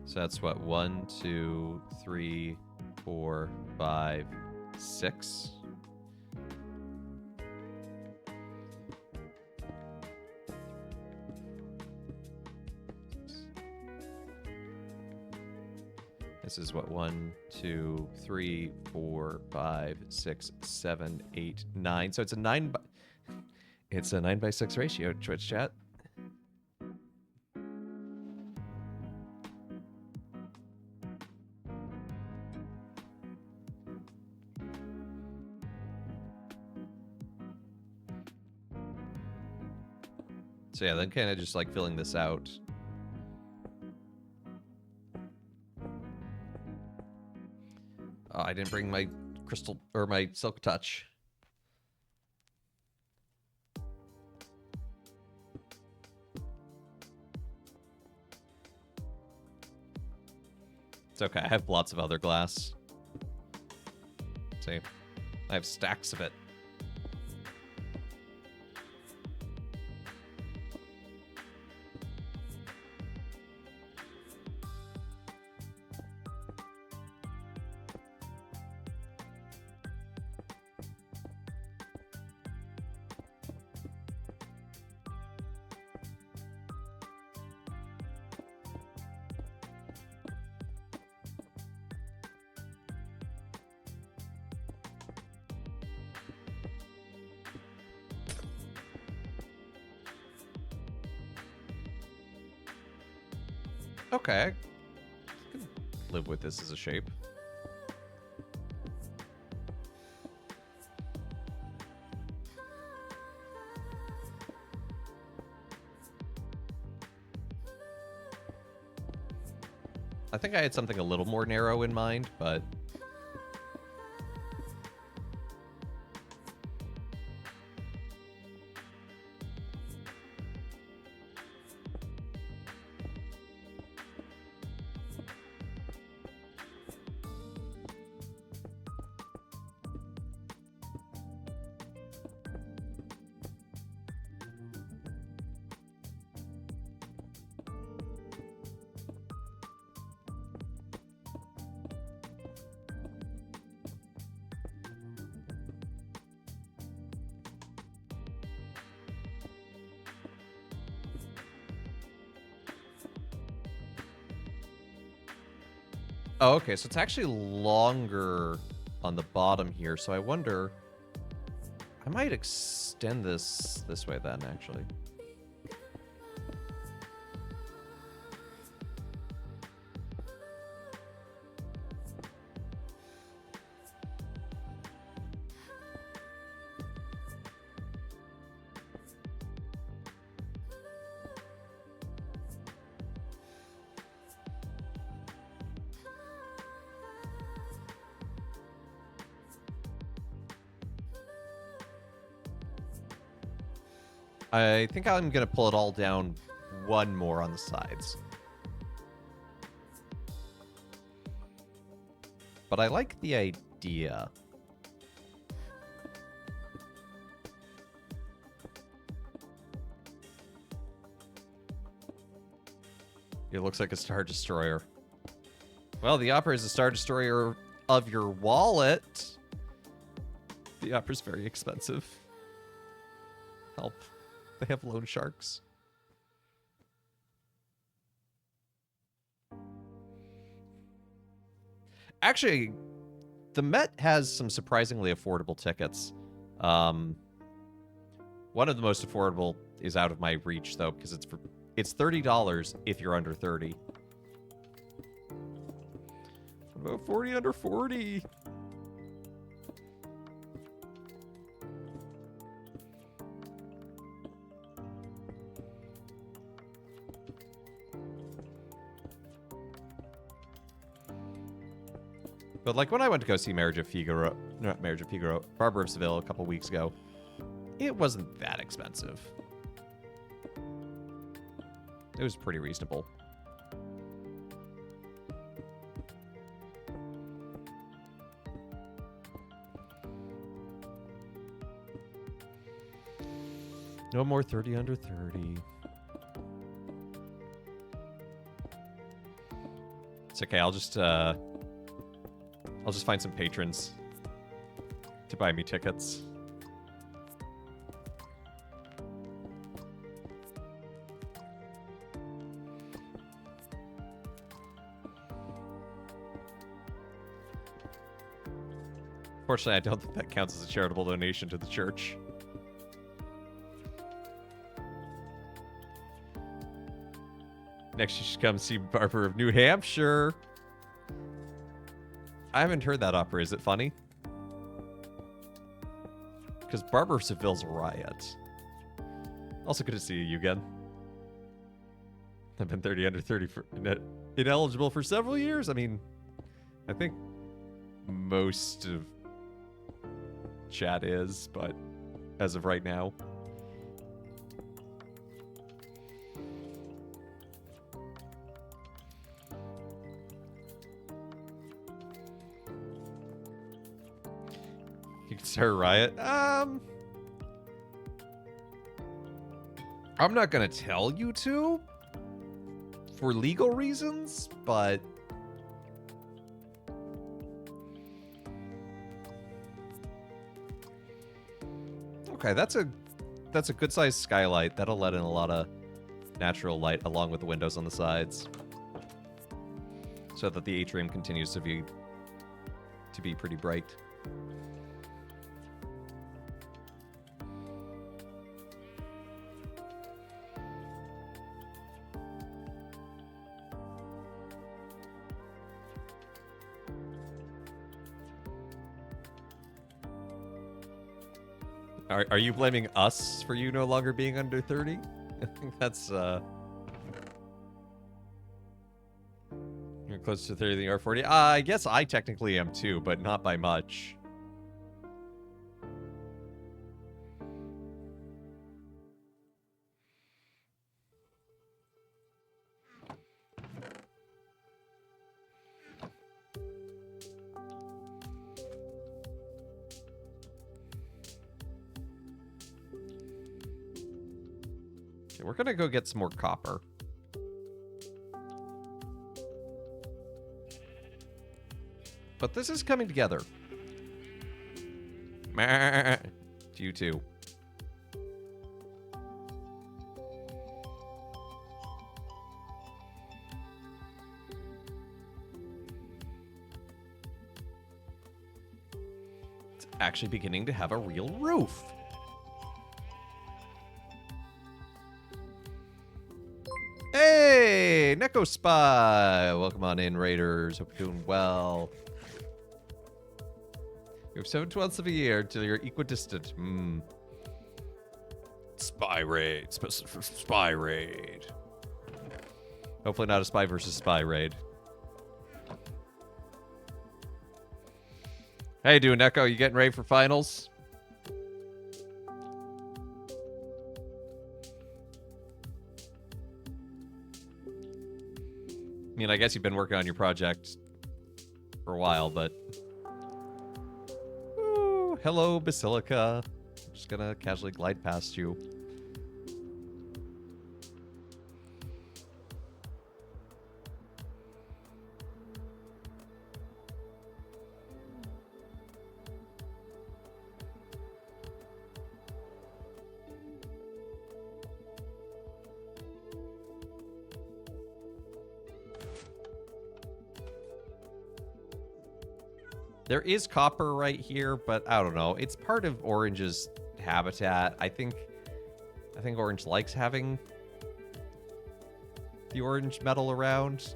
[SPEAKER 1] So that's what, 1, 2, 3, 4, 5, 6. This is what, 1, 2, 3, 4, 5, 6, 7, 8, 9. So it's a 9 by 6 ratio, Twitch chat. So yeah, then kind of just like filling this out. Oh, I didn't bring my crystal or my silk touch. It's okay. I have lots of other glass. See, I have stacks of it. Okay. I can live with this as a shape. I think I had something a little more narrow in mind, but... Oh, okay, so it's actually longer on the bottom here, so I wonder... I might extend this way then, actually. I think I'm going to pull it all down one more on the sides. But I like the idea. It looks like a Star Destroyer. Well, the Opera is a Star Destroyer of your wallet. The Opera's very expensive. Help. They have loan sharks. Actually, the Met has some surprisingly affordable tickets. One of the most affordable is out of my reach, though, because it's $30 if you're under 30. What about 40 under 40? But like when I went to go see Marriage of Figaro, not Marriage of Figaro, Barber of Seville a couple weeks ago, it wasn't that expensive. It was pretty reasonable. No more 30 under 30. It's okay, I'll just find some patrons to buy me tickets. Fortunately, I don't think that counts as a charitable donation to the church. Next, you should come see Barber of New Hampshire. I haven't heard that opera. Is it funny? Because Barber of Seville's a riot. Also good to see you again. I've been 30 under 30 for ineligible for several years. I mean, I think most of chat is, but as of right now. You can start a riot. I'm not gonna tell you to for legal reasons, but okay, that's a good sized skylight. That'll let in a lot of natural light along with the windows on the sides, so that the atrium continues to be pretty bright. Are you blaming us for you no longer being under 30? I think that's, you're close to 30 than you are 40. I guess I technically am too, but not by much. We're gonna go get some more copper. But this is coming together. To you too. It's actually beginning to have a real roof. Hey, Neko Spy! Welcome on in, Raiders. Hope you're doing well. You have 7/12 of a year till you're equidistant. Spy raid. Spy raid. Hopefully not a spy versus spy raid. How you doing, Neko? You getting ready for finals? I mean, I guess you've been working on your project for a while, but... Ooh, hello, Basilica. I'm just gonna casually glide past you. There is copper right here, but I don't know. It's part of Orange's habitat. I think Orange likes having the orange metal around.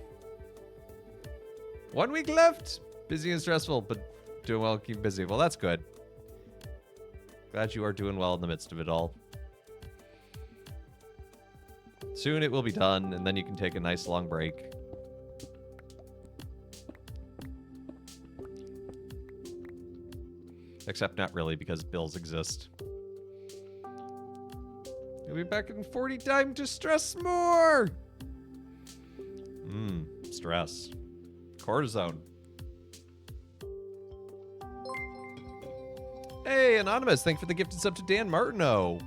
[SPEAKER 1] 1 week left. Busy and stressful, but doing well. Keep busy. Well, that's good. Glad you are doing well in the midst of it all. Soon it will be done, and then you can take a nice long break. Except not really, because bills exist. You'll be back in 40 time to stress more! Stress. Cortisone. Hey, Anonymous, thanks for the gifted sub to Dan Martineau.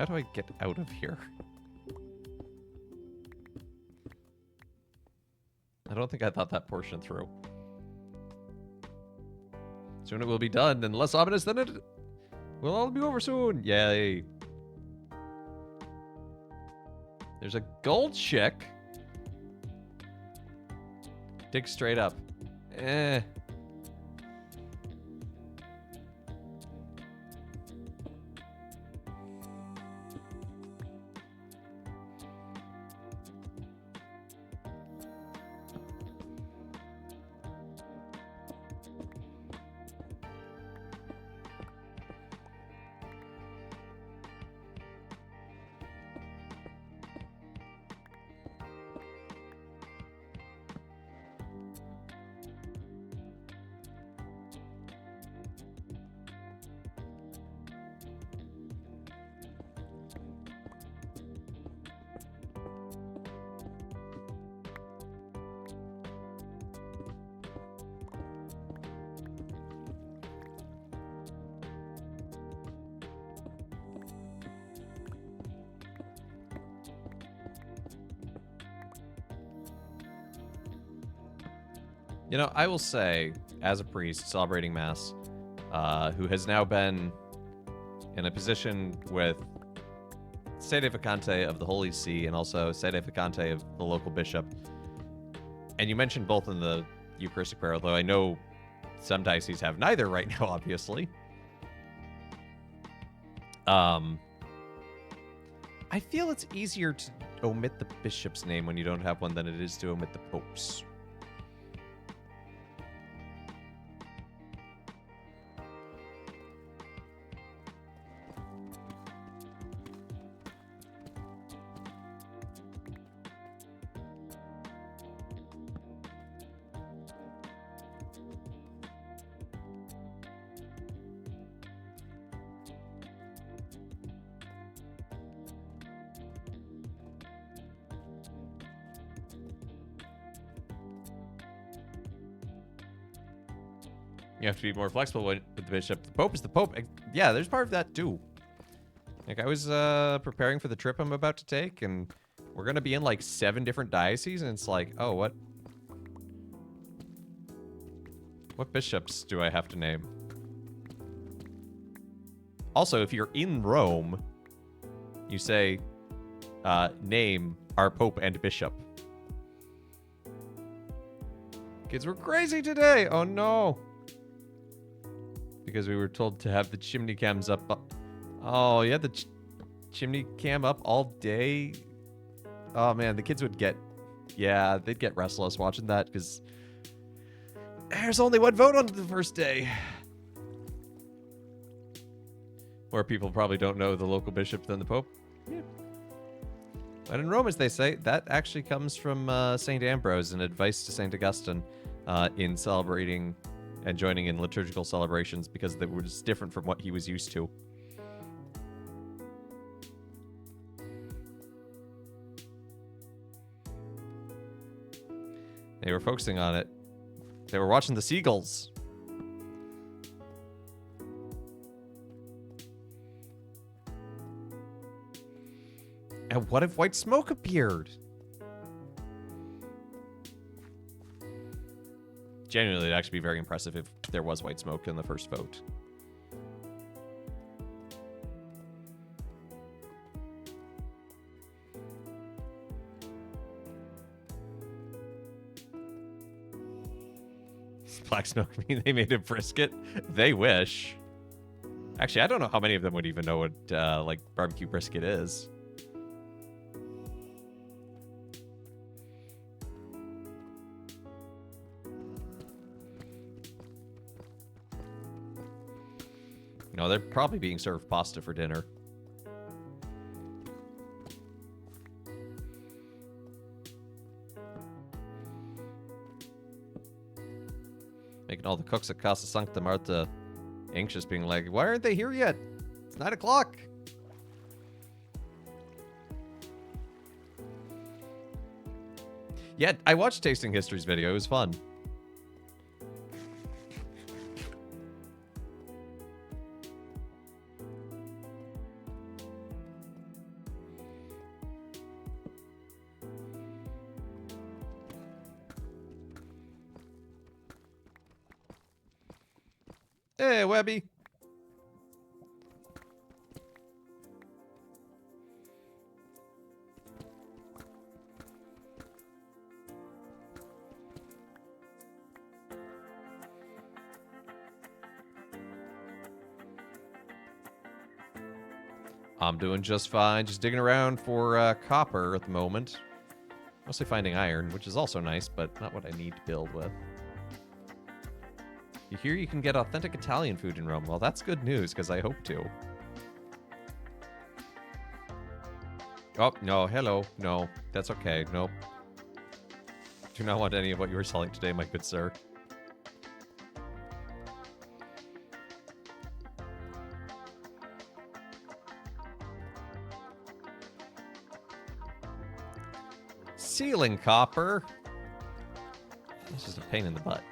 [SPEAKER 1] How do I get out of here? I don't think I thought that portion through. Soon it will be done, and less ominous than it will all be over soon. Yay. There's a gold chick. Dig straight up. Eh. You know, I will say, as a priest celebrating Mass, who has now been in a position with Sede Vacante of the Holy See and also Sede Vacante of the local bishop, and you mentioned both in the Eucharistic prayer, although I know some dioceses have neither right now, obviously. I feel it's easier to omit the bishop's name when you don't have one than it is to omit the pope's. You have to be more flexible with the bishop. The pope is the pope. Yeah, there's part of that too. Like, I was preparing for the trip I'm about to take, and we're going to be in like 7 different dioceses, and it's like, oh, what bishops do I have to name? Also, if you're in Rome, you say, name our pope and bishop. Kids were crazy today. Oh, no. Because we were told to have the chimney cams up. Oh, yeah, the chimney cam up all day. Oh, man, the kids would get... Yeah, they'd get restless watching that because there's only one vote on the first day. More people probably don't know the local bishop than the Pope. Yeah. But in Rome, as they say, that actually comes from St. Ambrose, an advice to St. Augustine in celebrating and joining in liturgical celebrations because it was different from what he was used to. They were focusing on it. They were watching the seagulls. And what if white smoke appeared? Genuinely, it'd actually be very impressive if there was white smoke in the first vote. Black smoke mean they made a brisket? They wish. Actually, I don't know how many of them would even know what like barbecue brisket is. No, they're probably being served pasta for dinner. Making all the cooks at Casa Sancta Marta anxious, being like, why aren't they here yet? It's 9 o'clock. Yeah, I watched Tasting History's video. It was fun. Hey, Webby. I'm doing just fine. Just digging around for copper at the moment. Mostly finding iron, which is also nice, but not what I need to build with. You hear you can get authentic Italian food in Rome. Well, that's good news, because I hope to. Oh, no, hello. No, that's okay. Nope. Do not want any of what you were selling today, my good sir. Ceiling copper. This is a pain in the butt.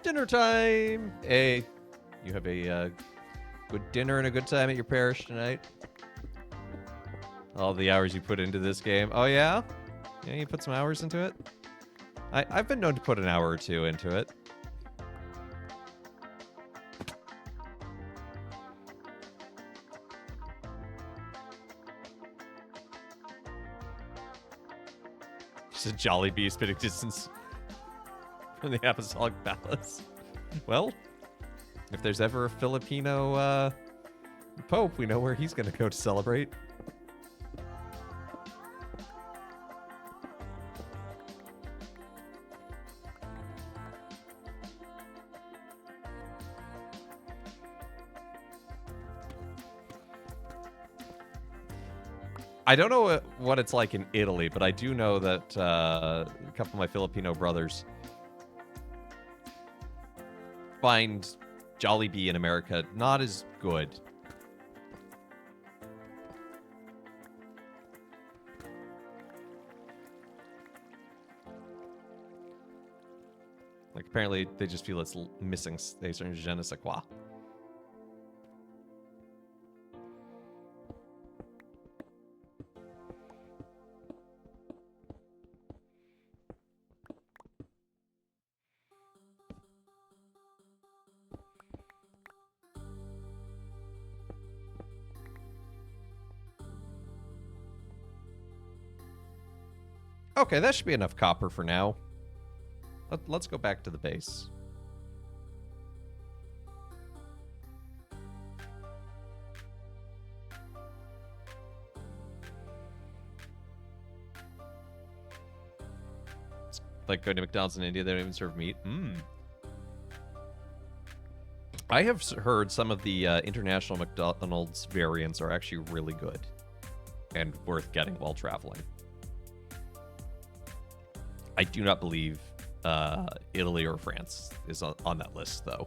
[SPEAKER 1] Dinner time! Hey, you have a good dinner and a good time at your parish tonight? All the hours you put into this game. Oh, yeah? Yeah, you put some hours into it? I've been known to put an hour or two into it. Just a Jollibee spitting distance from the Apostolic Palace. Well, if there's ever a Filipino Pope, we know where he's going to go to celebrate. I don't know what it's like in Italy, but I do know that a couple of my Filipino brothers find Jollibee in America not as good. Like, apparently, they just feel it's missing a certain je ne sais quoi. Okay, that should be enough copper for now. Let's go back to the base. It's like going to McDonald's in India, they don't even serve meat. I have heard some of the international McDonald's variants are actually really good and worth getting while traveling. I do not believe Italy or France is on that list, though.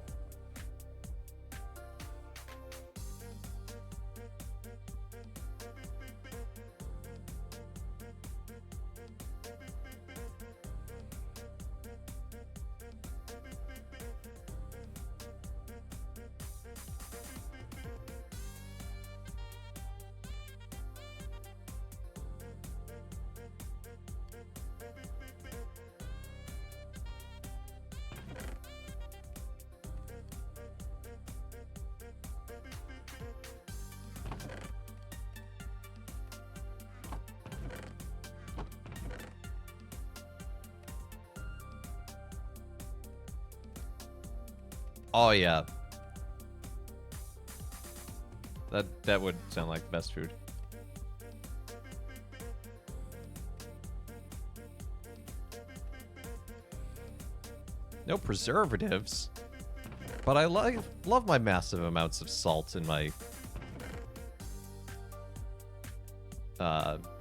[SPEAKER 1] Oh, yeah. That would sound like the best food. No preservatives. But I love my massive amounts of salt in my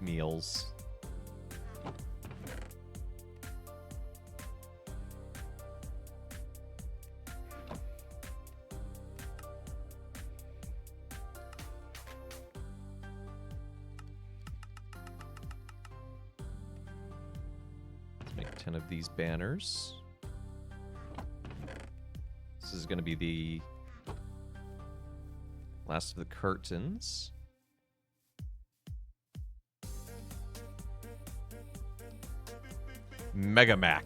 [SPEAKER 1] meals. Let's make 10 of these banners. This is going to be the last of the curtains. Mega Mac.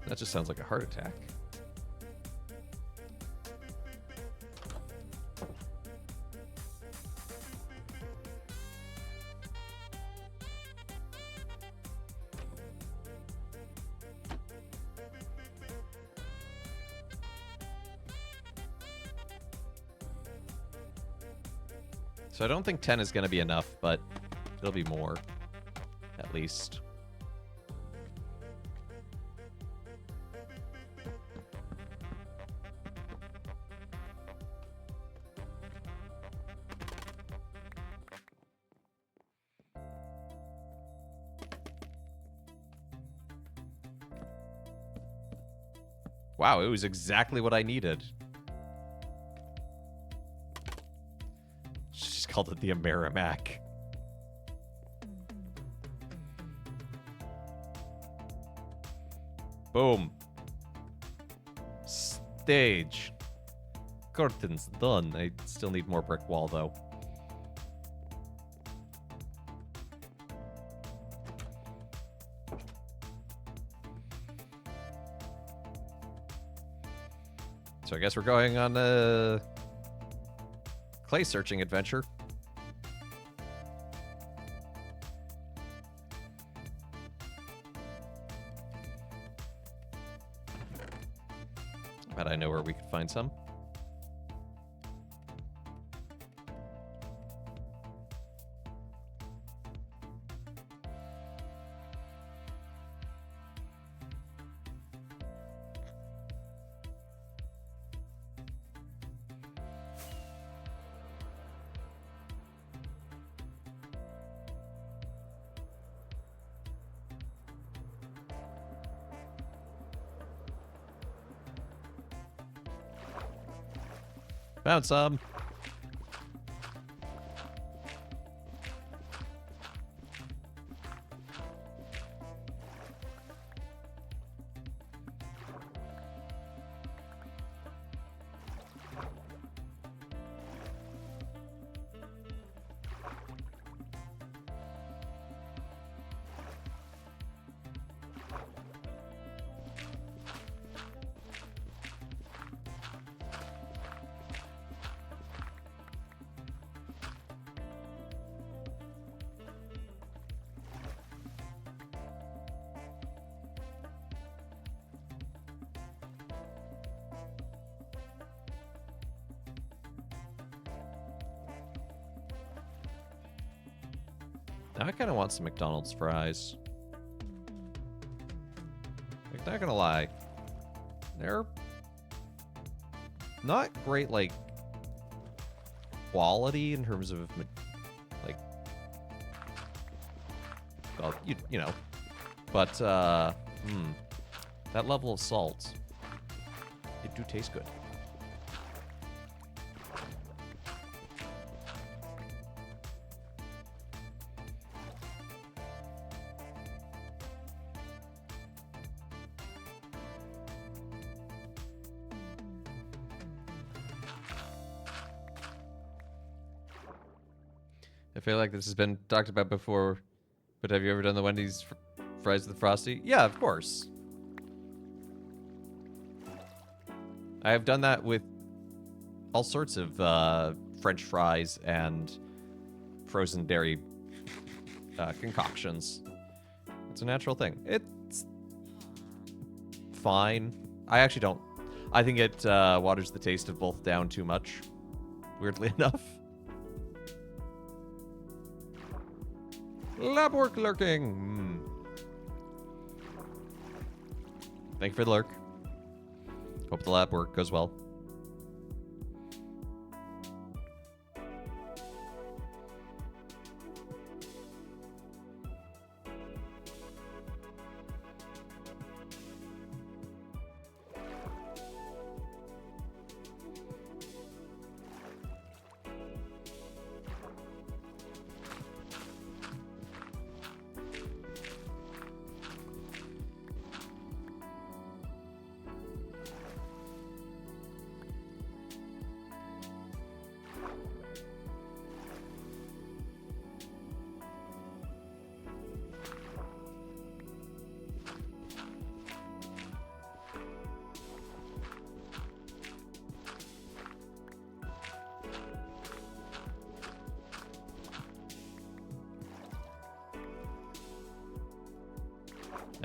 [SPEAKER 1] That just sounds like a heart attack. So I don't think 10 is going to be enough, but it'll be more, at least. Wow, it was exactly what I needed. She's called it the Amerimac. Boom. Stage. Curtains done. I still need more brick wall, though. So I guess we're going on a clay searching adventure. Bet I know where we could find some. Found some. Now I kind of want some McDonald's fries. Like, not gonna lie, they're not great, like, quality in terms of, like, well, you know, but, that level of salt, it do taste good. I feel like this has been talked about before, but have you ever done the Wendy's fries with Frosty? Yeah, of course. I have done that with all sorts of French fries and frozen dairy concoctions. It's a natural thing. It's fine. I actually don't. I think it waters the taste of both down too much, weirdly enough. Lab work lurking. Thank you for the lurk. Hope the lab work goes well.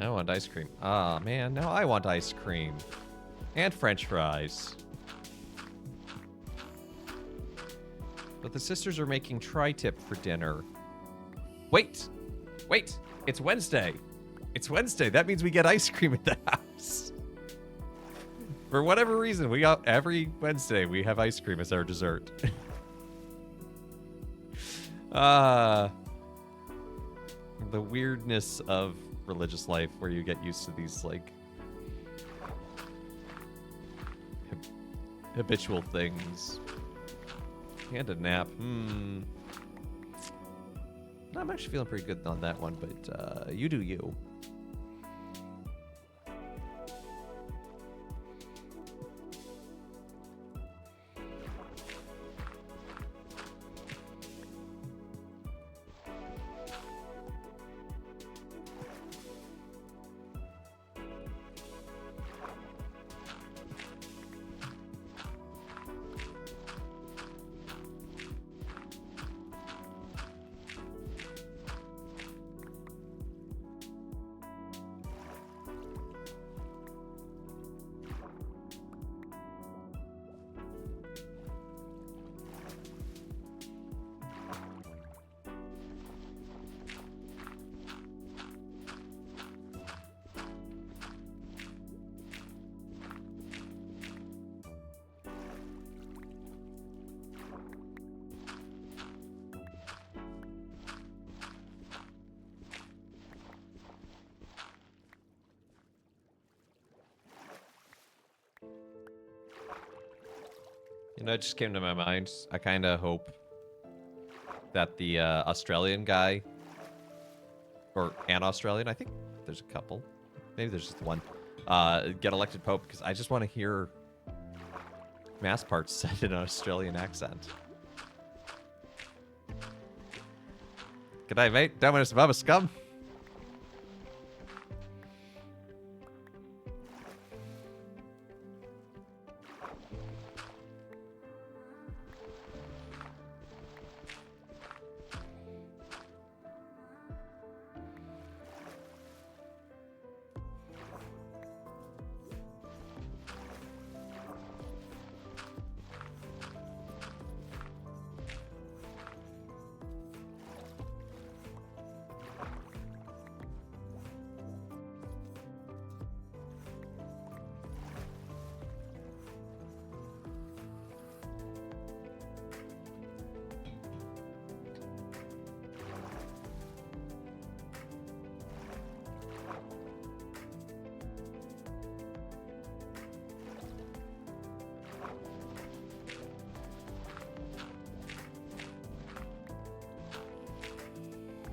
[SPEAKER 1] I want ice cream. Ah, man, now I want ice cream. And french fries. But the sisters are making tri-tip for dinner. Wait! Wait! It's Wednesday! It's Wednesday! That means we get ice cream at the house! For whatever reason, we got every Wednesday we have ice cream as our dessert. The weirdness of religious life where you get used to these, like, habitual things. And a nap. I'm actually feeling pretty good on that one, but you do you. You know, it just came to my mind. I kind of hope that the Australian guy, or an Australian, I think there's a couple, maybe there's just one, get elected Pope, because I just want to hear mass parts said in an Australian accent. G'day, mate. Dominus Bubba Scum.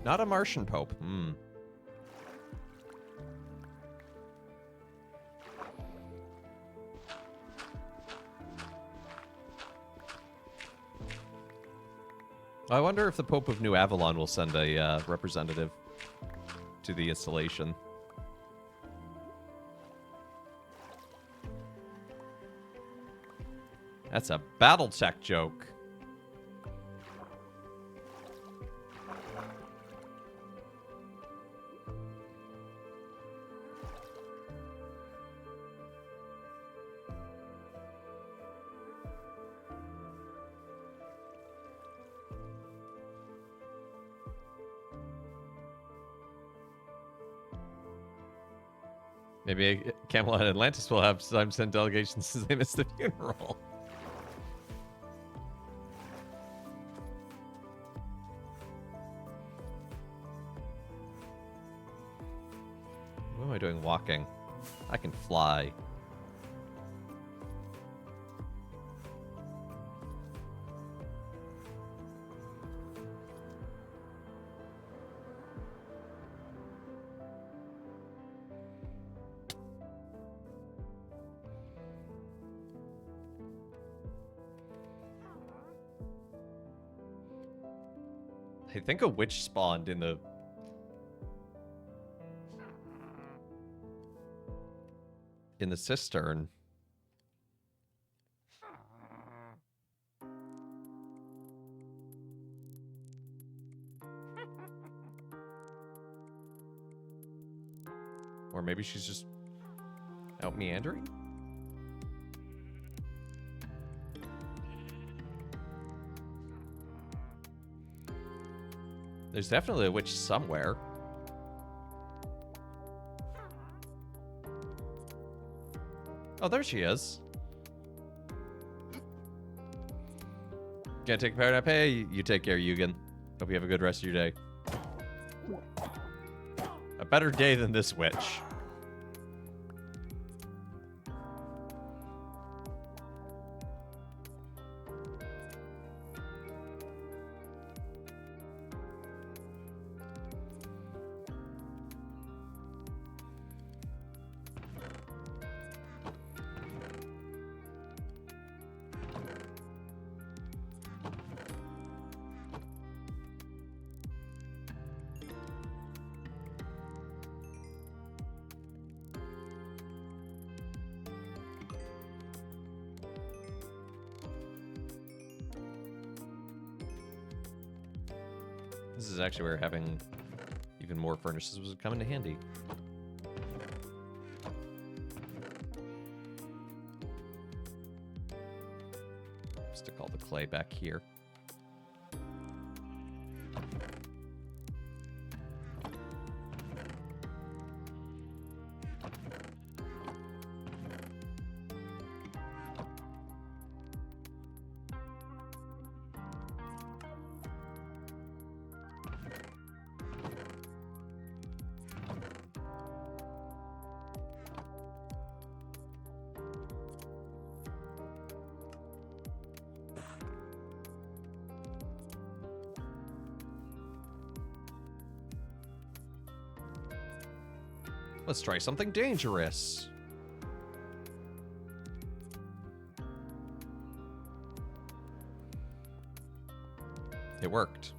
[SPEAKER 1] Not a Martian Pope. I wonder if the Pope of New Avalon will send a representative to the installation. That's a BattleTech joke. Maybe Camelot and Atlantis will have time send delegations since they missed the funeral. What am I doing walking? I can fly. I think a witch spawned in the... cistern. maybe she's just out meandering? There's definitely a witch somewhere. Oh, there she is. Can't take a power nap? Hey, you take care, Yugen. Hope you have a good rest of your day. A better day than this witch. This is actually where having even more furnaces was coming in handy. Stick all the clay back here. Let's try something dangerous. It worked.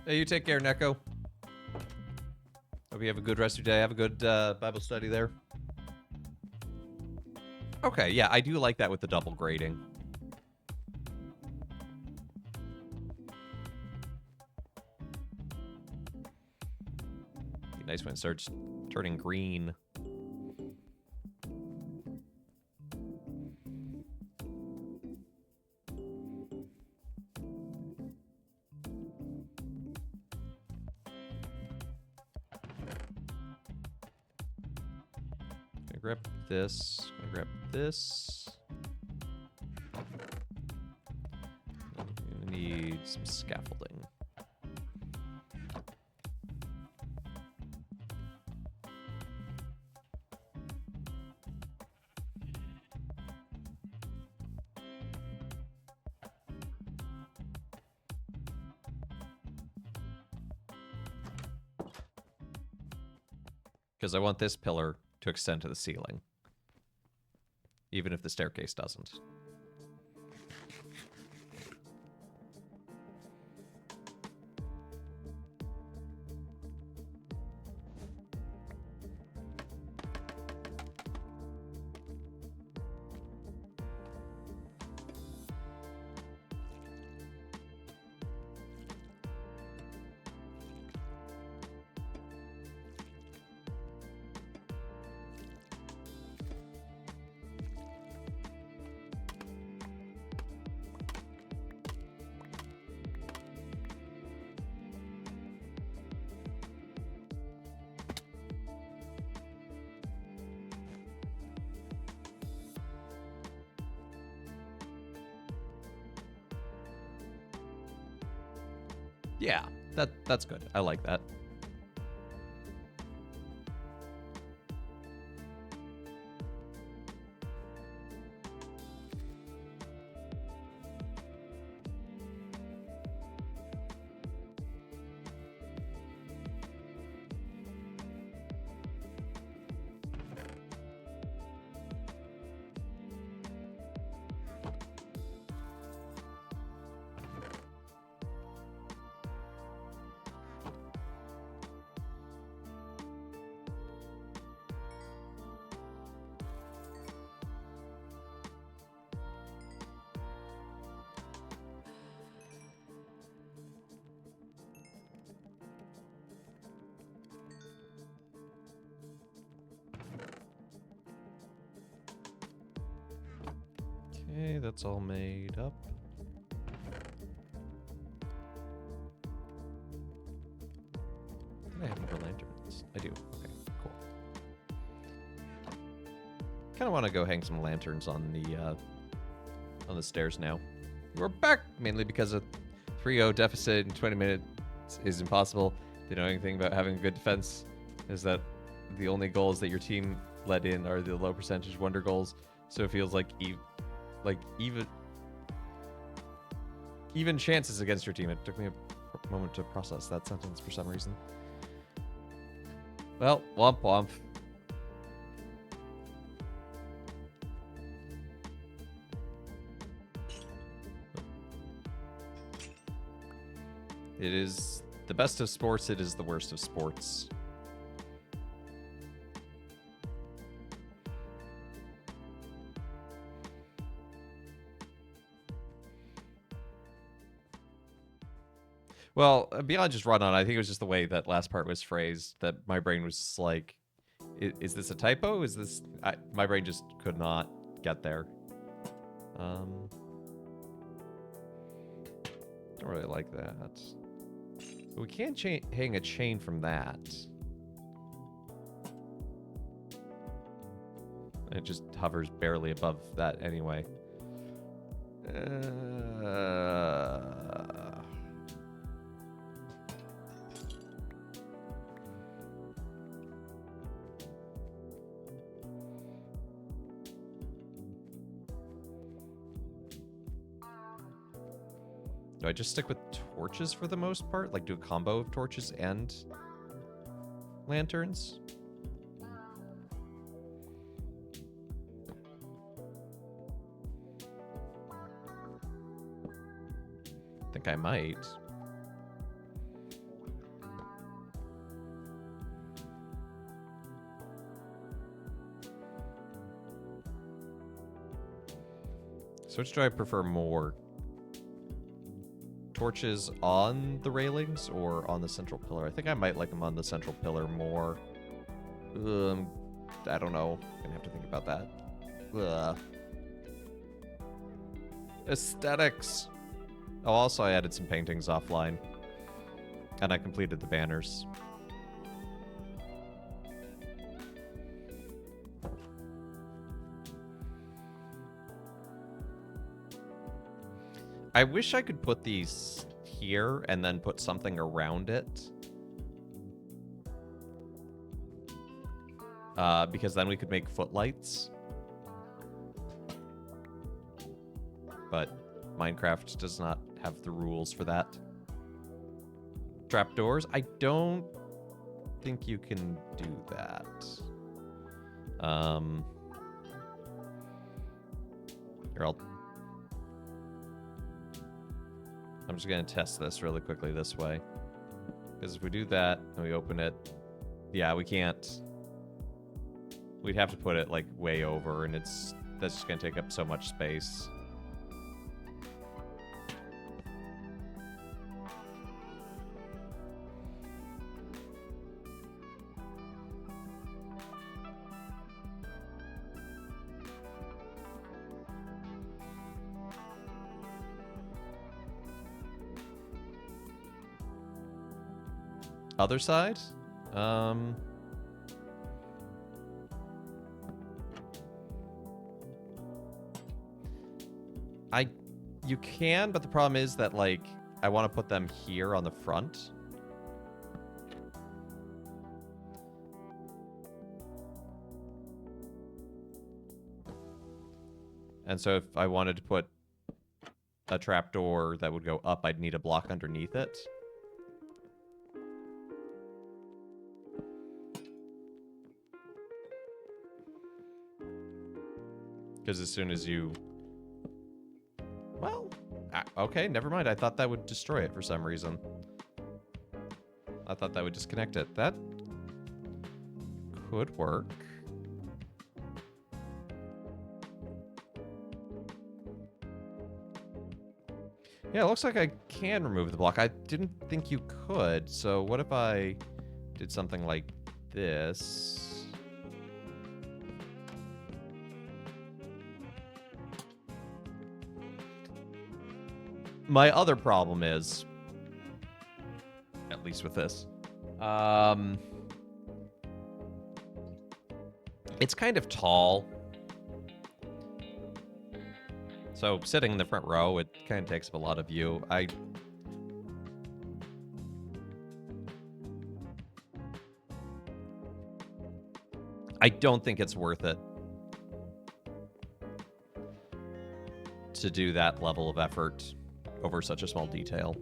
[SPEAKER 1] Hey, you take care, Neko. Hope you have a good rest of your day. Have a good Bible study there. Okay, yeah, I do like that with the double grading. Be nice when it starts turning green. Grab this. I'm gonna grab this. I'm gonna need some scaffolding. Because I want this pillar to extend to the ceiling. Even if the staircase doesn't. Yeah, that's good. I like that. Okay, that's all made up. Did I have more lanterns? I do. Okay, cool. Kind of want to go hang some lanterns on the stairs now. We're back mainly because a 3-0 deficit in 20 minutes is impossible. They know anything about having a good defense is that the only goals that your team let in are the low percentage wonder goals. So it feels like even chances against your team. It took me a moment to process that sentence for some reason. Well, womp womp. It is the best of sports, it is the worst of sports. Well, beyond just run on, I think it was just the way that last part was phrased that my brain was just like, is this a typo? Is this... my brain just could not get there. Don't really like that. But we can hang a chain from that. It just hovers barely above that anyway. Do I just stick with torches for the most part? Like do a combo of torches and lanterns? I think I might. So which do I prefer more? Torches on the railings or on the central pillar? I think I might like them on the central pillar more. I don't know. Gonna have to think about that. Aesthetics. Oh, also I added some paintings offline. And I completed the banners. I wish I could put these here and then put something around it. Because then we could make footlights. But Minecraft does not have the rules for that. Trapdoors? I don't think you can do that. Here, I'm just going to test this really quickly this way. Because if we do that and we open it, yeah, we can't. We'd have to put it like way over, and that's just going to take up so much space. Other side? You can, but the problem is that, like, I want to put them here on the front. And so if I wanted to put a trapdoor that would go up, I'd need a block underneath it. Because as soon as you... Well, okay, never mind. I thought that would destroy it for some reason. I thought that would disconnect it. That could work. Yeah, it looks like I can remove the block. I didn't think you could, so what if I did something like this? My other problem is, at least with this, it's kind of tall. So sitting in the front row, it kind of takes up a lot of view. I don't think it's worth it to do that level of effort over such a small detail.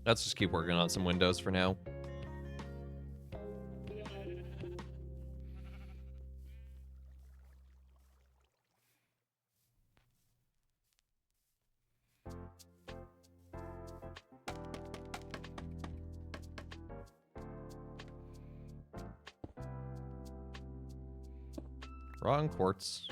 [SPEAKER 1] Let's just keep working on some windows for now. Wrong quartz.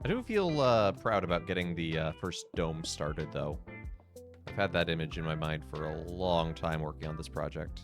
[SPEAKER 1] I do feel proud about getting the first dome started, though. I've had that image in my mind for a long time working on this project.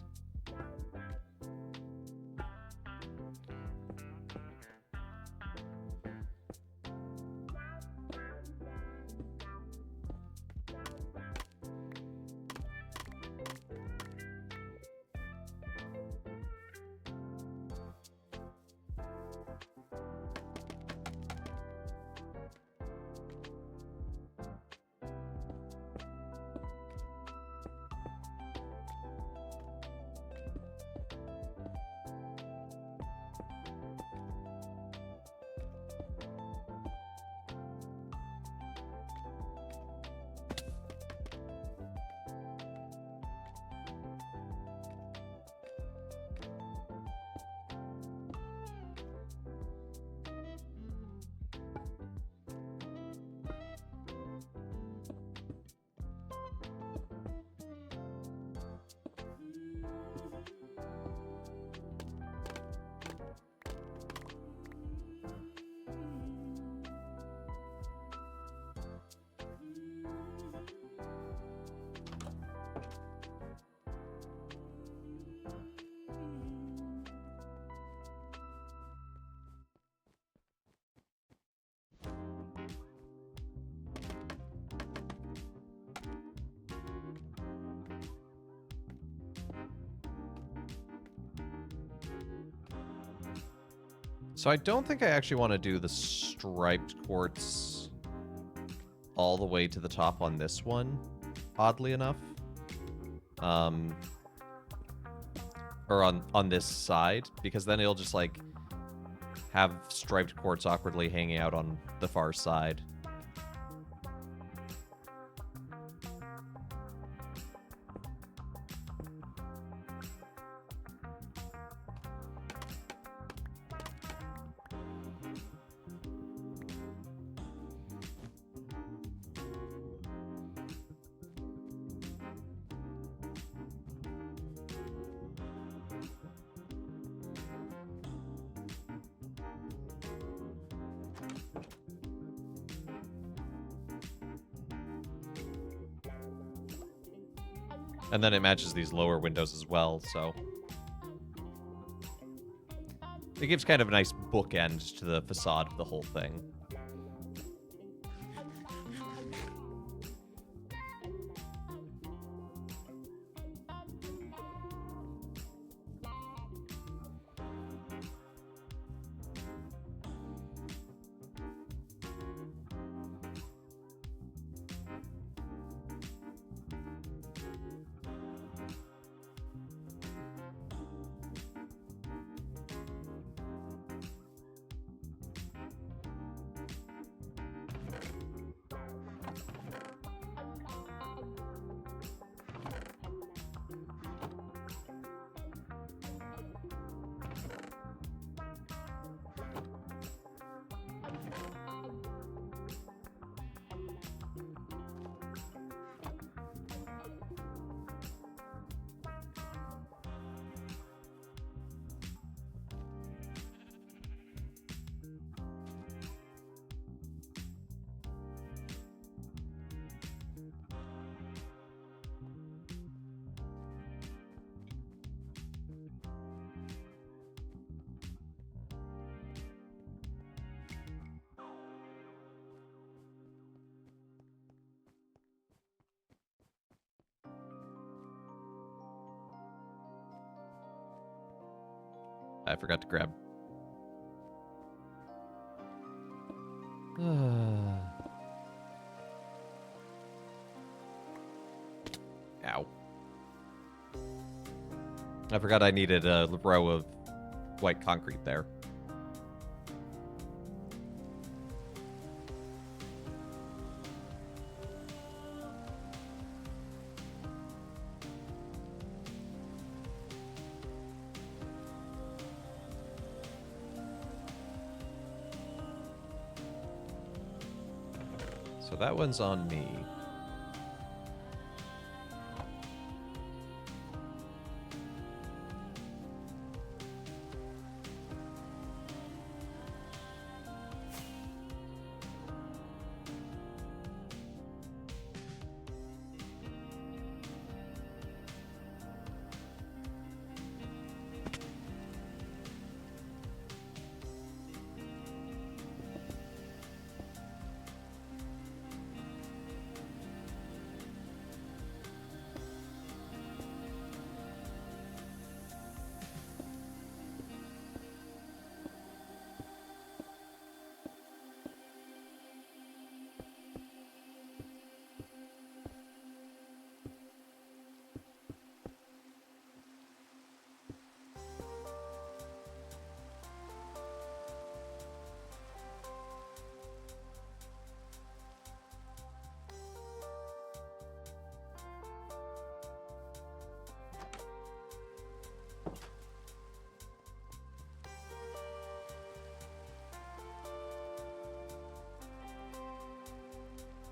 [SPEAKER 1] So I don't think I actually want to do the striped quartz all the way to the top on this one, oddly enough. Or on this side, because then it'll just, like, have striped quartz awkwardly hanging out on the far side. And then it matches these lower windows as well, so it gives kind of a nice bookend to the facade of the whole thing. I forgot to grab. Ow. I forgot I needed a row of white concrete there. So that one's on me.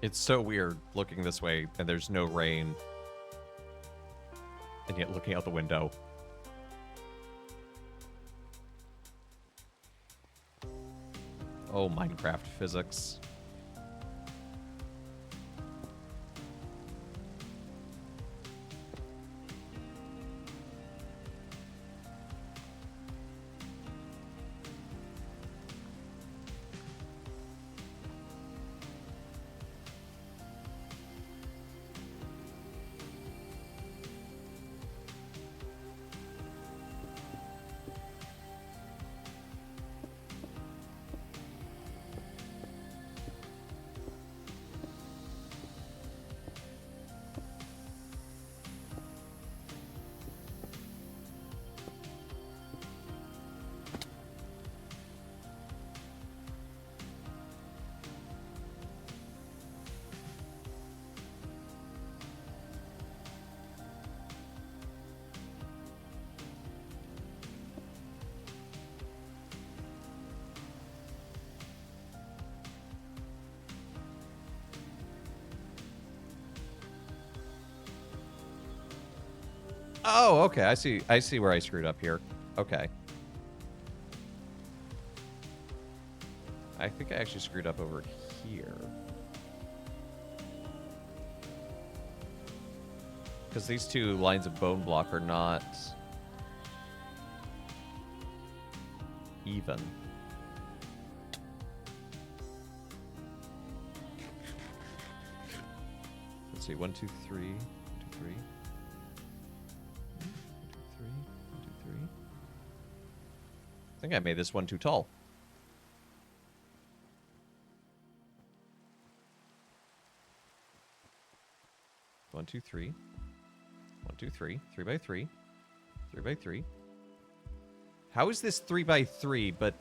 [SPEAKER 1] It's so weird looking this way and there's no rain. And yet looking out the window. Oh, Minecraft physics. Oh, okay. I see where I screwed up here. Okay. I think I actually screwed up over here. Because these two lines of bone block are not even. Let's see, 1, 2, 3, 1, 2, 3. 1, 2, 3, 1, 2, 3. I think I made this one too tall. 1, 2, 3. 1, 2, 3. 3 by 3. 3 by 3. How is this 3 by 3, but...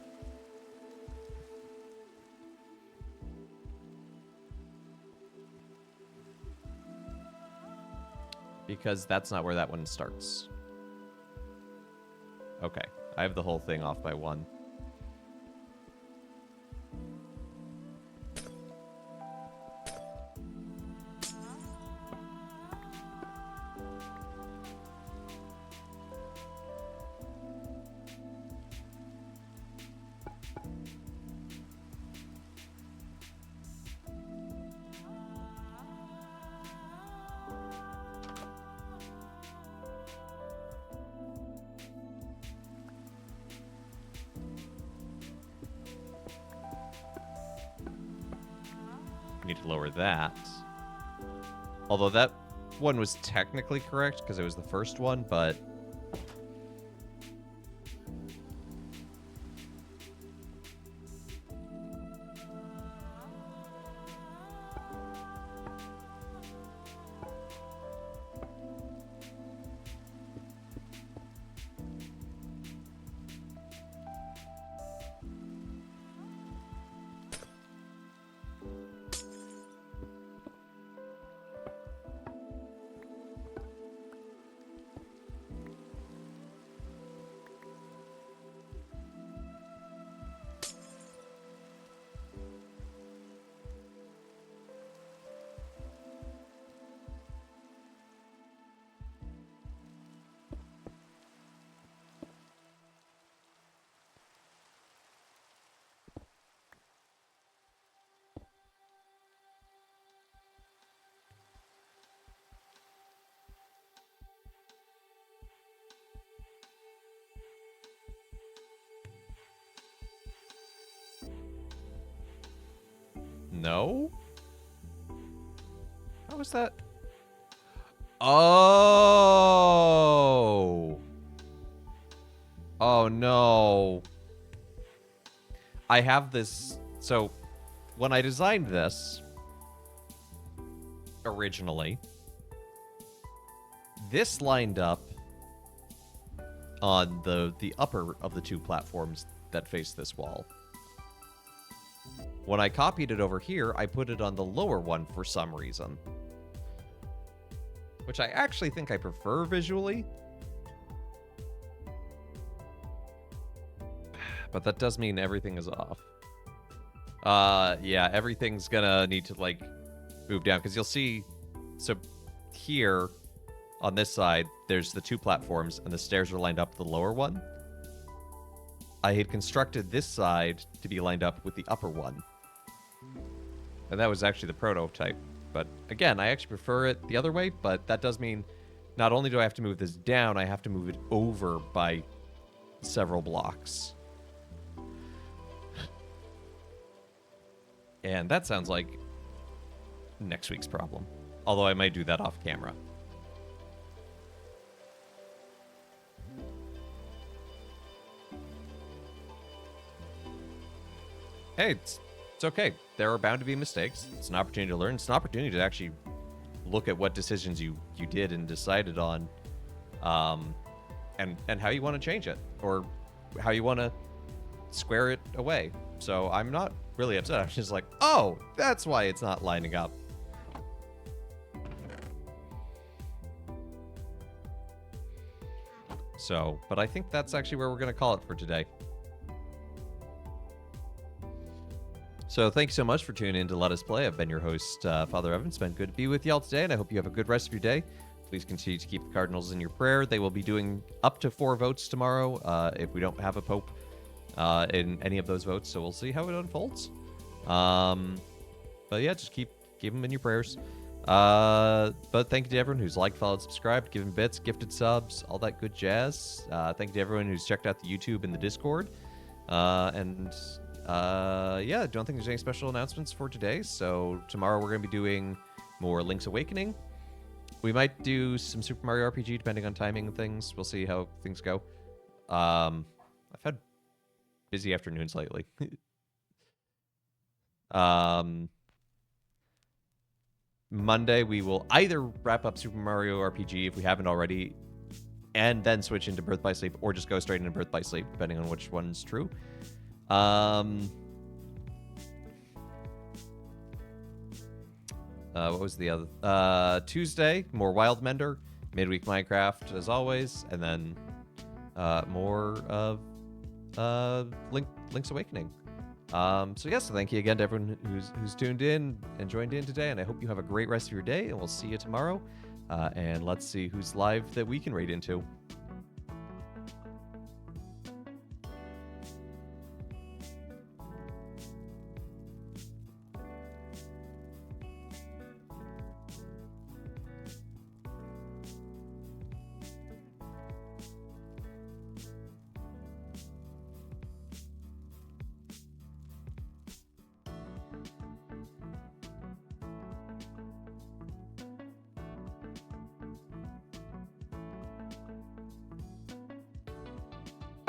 [SPEAKER 1] Because that's not where that one starts. Okay. I have the whole thing off by 1. Need to lower that. Although that one was technically correct because it was the first one, but... No? How was that? Oh! Oh, no. I have this... So, when I designed this, originally, this lined up on the upper of the two platforms that face this wall. When I copied it over here, I put it on the lower one for some reason. Which I actually think I prefer visually. But that does mean everything is off. Yeah, everything's gonna need to, like, move down. Because you'll see... So, here, on this side, there's the two platforms, and the stairs are lined up with the lower one. I had constructed this side to be lined up with the upper one. And that was actually the prototype. But again, I actually prefer it the other way, but that does mean not only do I have to move this down, I have to move it over by several blocks. And that sounds like next week's problem. Although I might do that off camera. Hey, it's okay. There are bound to be mistakes. It's an opportunity to learn. It's an opportunity to actually look at what decisions you did and decided on, and how you want to change it, or how you want to square it away. So I'm not really upset. I'm just like, oh, that's why it's not lining up. So, but I think that's actually where we're going to call it for today. So thank you so much for tuning in to Let Us Play. I've been your host, Father Evan. It's been good to be with y'all today, and I hope you have a good rest of your day. Please continue to keep the Cardinals in your prayer. They will be doing up to 4 votes tomorrow if we don't have a pope in any of those votes. So we'll see how it unfolds. But yeah, just keep them in your prayers. But thank you to everyone who's liked, followed, subscribed, given bits, gifted subs, all that good jazz. Thank you to everyone who's checked out the YouTube and the Discord. Yeah, I don't think there's any special announcements for today. So tomorrow we're going to be doing more Link's Awakening. We might do some Super Mario RPG depending on timing and things. We'll see how things go. I've had busy afternoons lately. Monday we will either wrap up Super Mario RPG if we haven't already, and then switch into Birth by Sleep, or just go straight into Birth by Sleep, depending on which one's true. What was the other? Tuesday, more Wild Mender, midweek Minecraft as always, and then more of Link's Awakening. So thank you again to everyone who's tuned in and joined in today, and I hope you have a great rest of your day, and we'll see you tomorrow. And let's see who's live that we can raid into.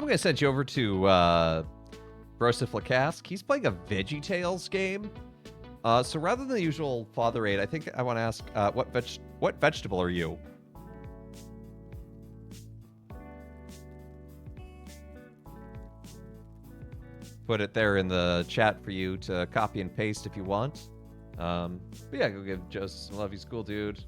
[SPEAKER 1] I'm going to send you over to Broseph Lacask. He's playing a VeggieTales game. So rather than the usual Father Aid, I think I want to ask, what vegetable are you? Put it there in the chat for you to copy and paste if you want. But yeah, go give Joseph some love. He's a cool dude.